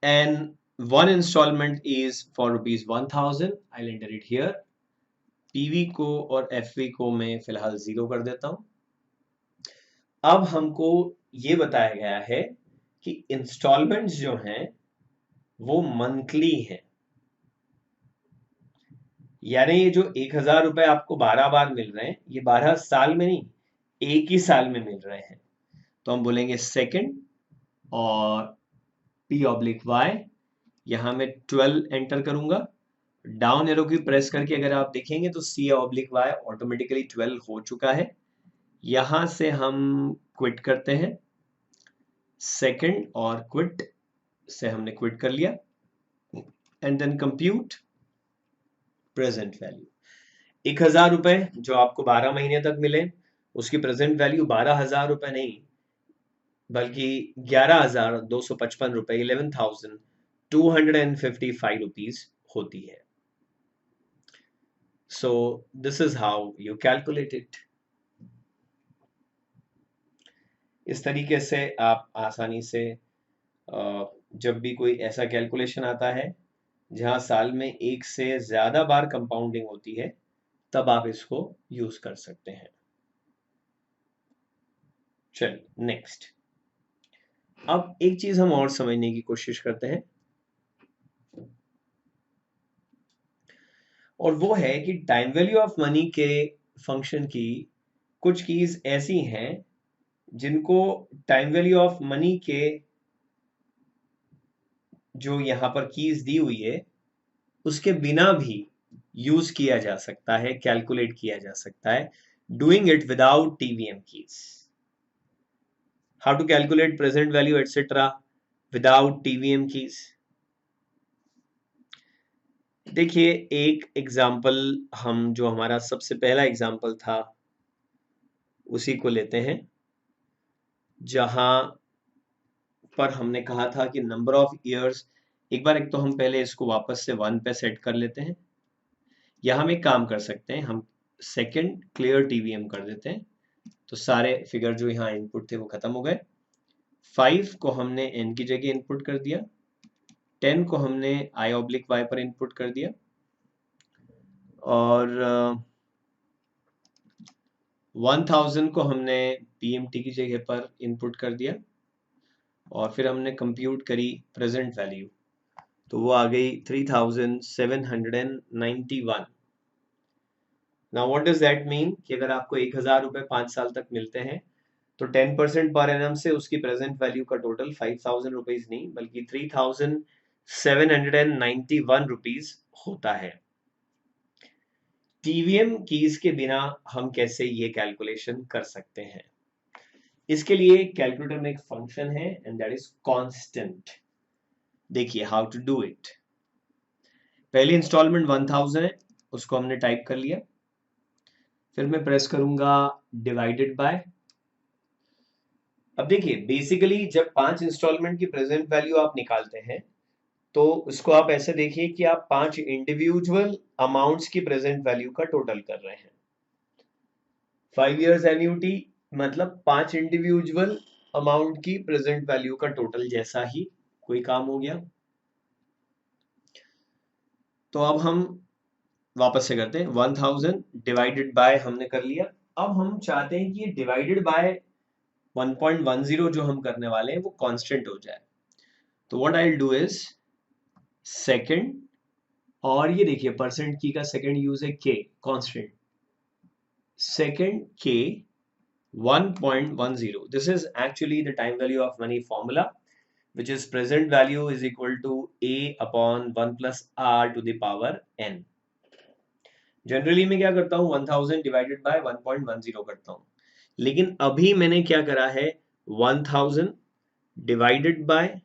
and one installment is for rupees 1000, I'll enter it here। PV को और FV को मैं फिलहाल 0 कर देता हूं। अब हमको ये बताया गया है कि इंस्टॉलमेंट्स जो हैं वो मंथली हैं, यानी ये जो 1000 रुपए आपको 12 बार मिल रहे हैं, ये 12 साल में नहीं, एक ही साल में मिल रहे हैं। तो हम बोलेंगे सेकंड और P ऑब्लिक Y, यहां मैं 12 एंटर करूंगा। डाउन एरो की प्रेस करके अगर आप देखेंगे तो C ऑब्लिक Y ऑटोमेटिकली 12 हो चुका है। यहां से हम क्विट करते हैं, सेकंड और क्विट से हमने क्विट कर लिया, and then compute present value. 1000 रुपए जो आपको 12 महीने तक मिले, उसकी प्रेजेंट वैल्यू 12,000 रुपए नहीं बल्कि 11,255 रुपए, 11,255 रुपीज होती है। So this is how you calculate it. इस तरीके से आप आसानी से जब भी कोई ऐसा कैलकुलेशन आता है जहां साल में एक से ज्यादा बार कंपाउंडिंग होती है, तब आप इसको यूज कर सकते हैं। चलिए नेक्स्ट, अब एक चीज हम और समझने की कोशिश करते हैं, और वो है कि टाइम वैल्यू ऑफ मनी के फंक्शन की कुछ कीज ऐसी हैं जिनको टाइम वैल्यू ऑफ मनी के जो यहाँ पर कीज दी हुई है उसके बिना भी यूज किया जा सकता है, कैलकुलेट किया जा सकता है, doing it without TVM keys. How to calculate present value etcetera without TVM keys? देखिए एक एग्जाम्पल, हम जो हमारा सबसे पहला एग्जाम्पल था उसी को लेते हैं, जहां पर हमने कहा था कि नंबर ऑफ ईयर्स. एक बार, एक तो हम पहले इसको वापस से 1 पे सेट कर लेते हैं, या हम एक काम कर सकते हैं, हम सेकंड क्लियर टीवीएम कर देते हैं, तो सारे फिगर जो यहाँ इनपुट थे वो खत्म हो गए. 5 को हमने n की जगह इनपुट कर दिया, 10 को हमने i ऑब्लिक y पर इनपुट कर दिया, और 1000 को हमने pmt की जगह पर इनपुट कर दिया, और फिर हमने कंप्यूट करी प्रेजेंट वैल्यू, तो वो आ गई 3791. Now what does that mean कि अगर आपको 1000 रुपए 5 साल तक मिलते हैं तो 10% पर एनम से उसकी प्रेजेंट वैल्यू का टोटल 5000 रुपीज नहीं बल्कि 3791 रुपीज होता है. टीवीएम कीज के बिना हम कैसे ये कैलकुलेशन कर सकते हैं? इसके लिए कैलकुलेटर में एक फंक्शन है एंड दैट इज कांस्टेंट. देखिए हाउ टू डू इट. पहली इंस्टॉलमेंट 1000 है, उसको हमने टाइप कर लिया, फिर मैं प्रेस करूंगा डिवाइडेड बाय. अब देखिए बेसिकली जब 5 इंस्टॉलमेंट की प्रेजेंट वैल्यू आप निकालते हैं तो उसको आप ऐसे देखिए कि आप 5 इंडिविजुअल अमाउंट्स की प्रेजेंट वैल्यू का टोटल कर रहे हैं. 5 इयर्स एन्युटी मतलब 5 इंडिविजुअल अमाउंट की प्रेजेंट वैल्यू का टोटल जैसा ही कोई काम हो गया. तो अब हम वापस से करते हैं. 1000 डिवाइडेड बाय हमने कर लिया. अब हम चाहते हैं कि ये डिवाइडेड बाय 1.10 जो हम करने वाले हैं वो कांस्टेंट हो जाए. तो what I will do is second, और ये देखिए परसेंट की का सेकंड यूज है के, कांस्टेंट. सेकंड के 1.10. This is actually the time value of money formula, which is present value is equal to a upon 1 plus r to the power n. Generally मैं क्या करता हूँ 1000 डिवाइडेड बाय 1.10 करता हूँ, लेकिन अभी मैंने क्या करा है 1000 डिवाइडेड बाय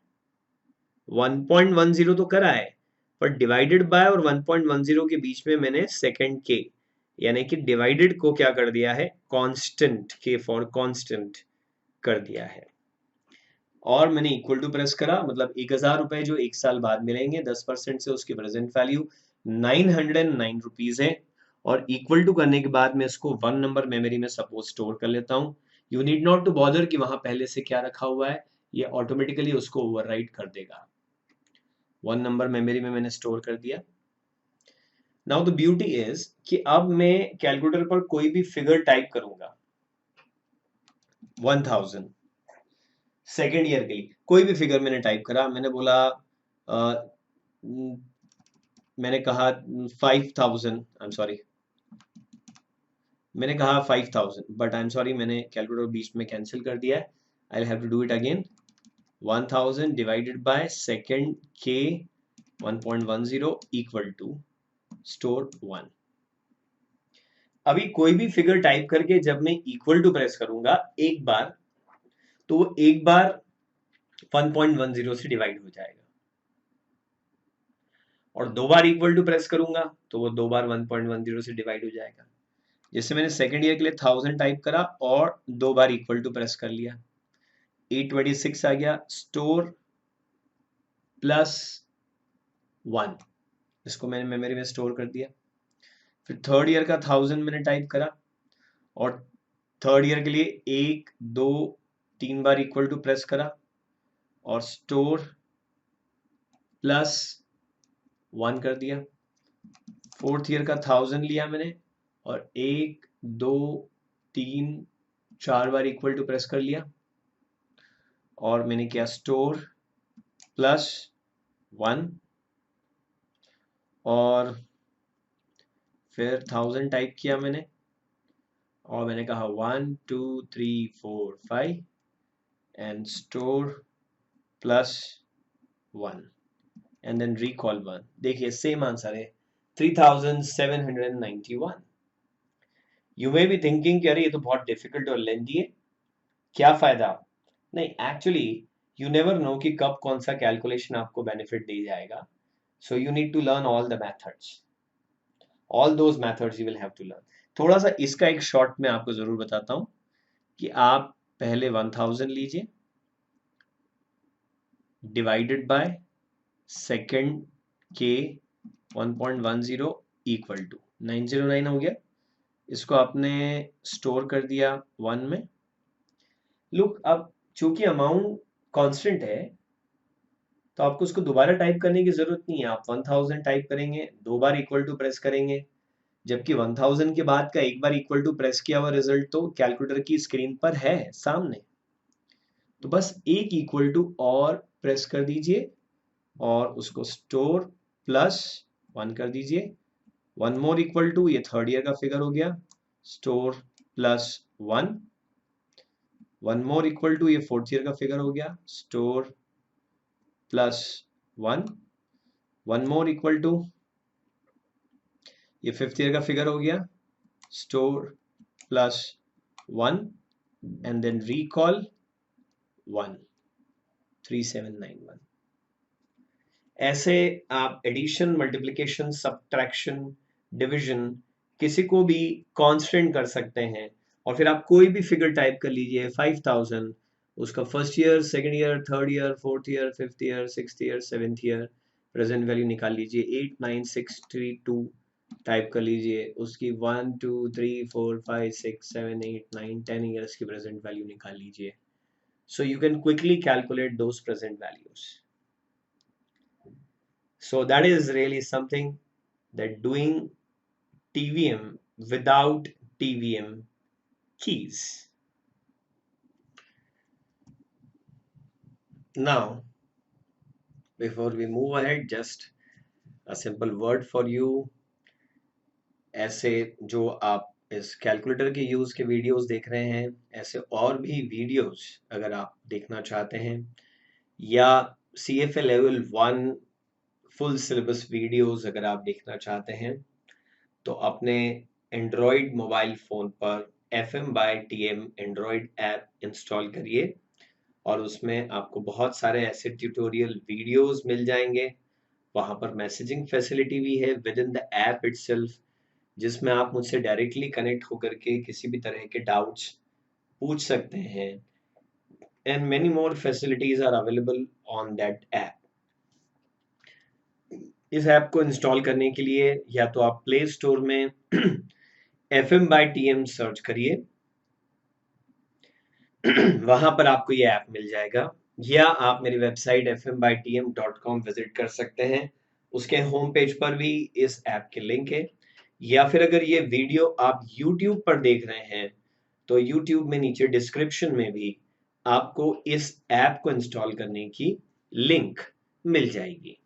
1.10 तो करा है, पर डिवाइडेड बाय और 1.10 के बीच में मैंने सेकंड के यानी कि डिवाइडेड को क्या कर दिया है, कांस्टेंट के फॉर कांस्टेंट कर दिया है, और मैंने इक्वल टू प्रेस करा. मतलब 1000 रुपए जो एक साल बाद मिलेंगे 10% से उसकी प्रेजेंट वैल्यू 909 रुपीज है, और इक्वल टू करने के बाद मैं इसको 1 नंबर मेमोरी में सपोज स्टोर कर लेता हूँ. You need not to bother कि वहां पहले से क्या रखा हुआ है, ये ऑटोमेटिकली उसको ओवरराइट कर देगा. 1 नंबर मेमोरी में मैंने स्टोर कर दिया. नाउ द ब्यूटी इज कि अब मैं कैलकुलेटर पर कोई भी फिगर टाइप करूंगा 1000 सेकेंड ईयर के लिए, कोई भी फिगर मैंने टाइप करा, मैंने बोला मैंने कहा 5000, आई एम सॉरी, मैंने कहा 5000, बट आई एम सॉरी मैंने कैलकुलेटर बीच में कैंसिल कर दिया है. I have to do it again. 1000 divided by second के 1.10 इक्वल टू स्टोर 1. अभी कोई भी फिगर टाइप करके जब मैं इक्वल टू प्रेस करूंगा एक बार, तो वो एक बार 1.10 से डिवाइड हो जाएगा, और 2 बार इक्वल टू प्रेस करूंगा तो वो 2 बार 1.10 से डिवाइड हो जाएगा. जैसे मैंने सेकंड ईयर के लिए 1000 टाइप करा और 2 बार इक्वल टू प्रेस कर लिया, 826 आ गया, स्टोर प्लस 1, इसको मैंने मेमोरी में स्टोर कर दिया. फिर थर्ड ईयर का 1000 मैंने टाइप करा, और थर्ड ईयर के लिए 1 2 3 बार इक्वल टू प्रेस करा और स्टोर प्लस 1 कर दिया. फोर्थ ईयर का 1000 लिया मैंने और 1 2 3 4 बार इक्वल टू प्रेस कर लिया, और मैंने किया स्टोर प्लस 1, और फिर 1000 टाइप किया मैंने और मैंने कहा 1 2 3 4 5 and store plus 1 and then recall 1। देखिए सेम आंसर है 3791। यू मे बी थिंकिंग कि अरे ये तो बहुत डिफिकल्ट और लेंथी है, क्या फायदा। नहीं, एक्चुअली यू नेवर नो कि कब कौन सा कैलकुलेशन आपको बेनिफिट दे जाएगा। So you need to learn all the methods, all those methods you will have to learn. थोड़ा सा इसका एक शॉर्ट में आपको जरूर बताता हूं कि आप पहले 1000 लीजिए डिवाइडेड बाय सेकेंड के 1.10 इक्वल टू 909 हो गया। इसको आपने स्टोर कर दिया 1 में। लुक, अब चूंकि अमाउंट कांस्टेंट है तो आपको उसको दोबारा टाइप करने की जरूरत नहीं है। आप 1000 टाइप करेंगे, 2 बार इक्वल टू प्रेस करेंगे, जबकि 1000 के बाद का 1 बार इक्वल टू प्रेस किया हुआ रिजल्ट तो कैलकुलेटर की स्क्रीन पर है सामने। तो बस एक इक्वल टू और प्रेस कर दीजिए और उसको स्टोर प्लस 1 कर दीजिए। 1 मोर इक्वल टू, ये थर्ड ईयर का फिगर हो गया, store plus 1। 1 more equal to, ये फोर्थ ईयर का फिगर हो गया, store plus 1। 1 more equal to, ये फिफ्थ ईयर का फिगर हो गया, store plus 1 and then recall 1, 3791। ऐसे आप एडिशन, मल्टीप्लिकेशन, सब्ट्रैक्शन, डिवीजन किसी को भी कांस्टेंट कर सकते हैं। और फिर आप कोई भी फिगर टाइप कर लीजिए 5000, उसका first year, second year, third year, fourth year, fifth year, sixth year, seventh year, present value निकाल लीजिए। 89632 टाइप कर लीजिए, उसकी 1 2 3 4 5 6 7 8 9 10 ईयर्स की प्रेजेंट वैल्यू निकाल लीजिए। So you can quickly calculate those present values. So that is really something that doing TVM without TVM keys. Now, before we move ahead, just a simple word for you. ऐसे जो आप इस calculator के use के videos देख रहे हैं, ऐसे और भी वीडियोस अगर आप देखना चाहते हैं, या CFA level 1 full syllabus videos अगर आप देखना चाहते हैं, तो अपने एंड्रॉयड मोबाइल फोन पर FM by TM Android app install करिए और उसमें आपको बहुत सारे ऐसे ट्यूटोरियल वीडियोस मिल जाएंगे। वहां पर मैसेजिंग फैसिलिटी भी है with in the app itself, जिसमें आप मुझसे डायरेक्टली कनेक्ट होकर के किसी भी तरह के डाउट्स पूछ सकते हैं। And many more facilities are available on that app. इस ऐप को इंस्टॉल करने के लिए या तो आप प्ले स्टोर में FM by TM सर्च करिए, वहां पर आपको ये ऐप मिल जाएगा, या आप मेरी वेबसाइट fmbystm.com विजिट कर सकते हैं। उसके होम पेज पर भी इस ऐप के लिंक है। या फिर अगर ये वीडियो आप YouTube पर देख रहे हैं तो YouTube में नीचे डिस्क्रिप्शन में भी आपको इस ऐप को इंस्टॉल करने की लिंक मिल जाएगी।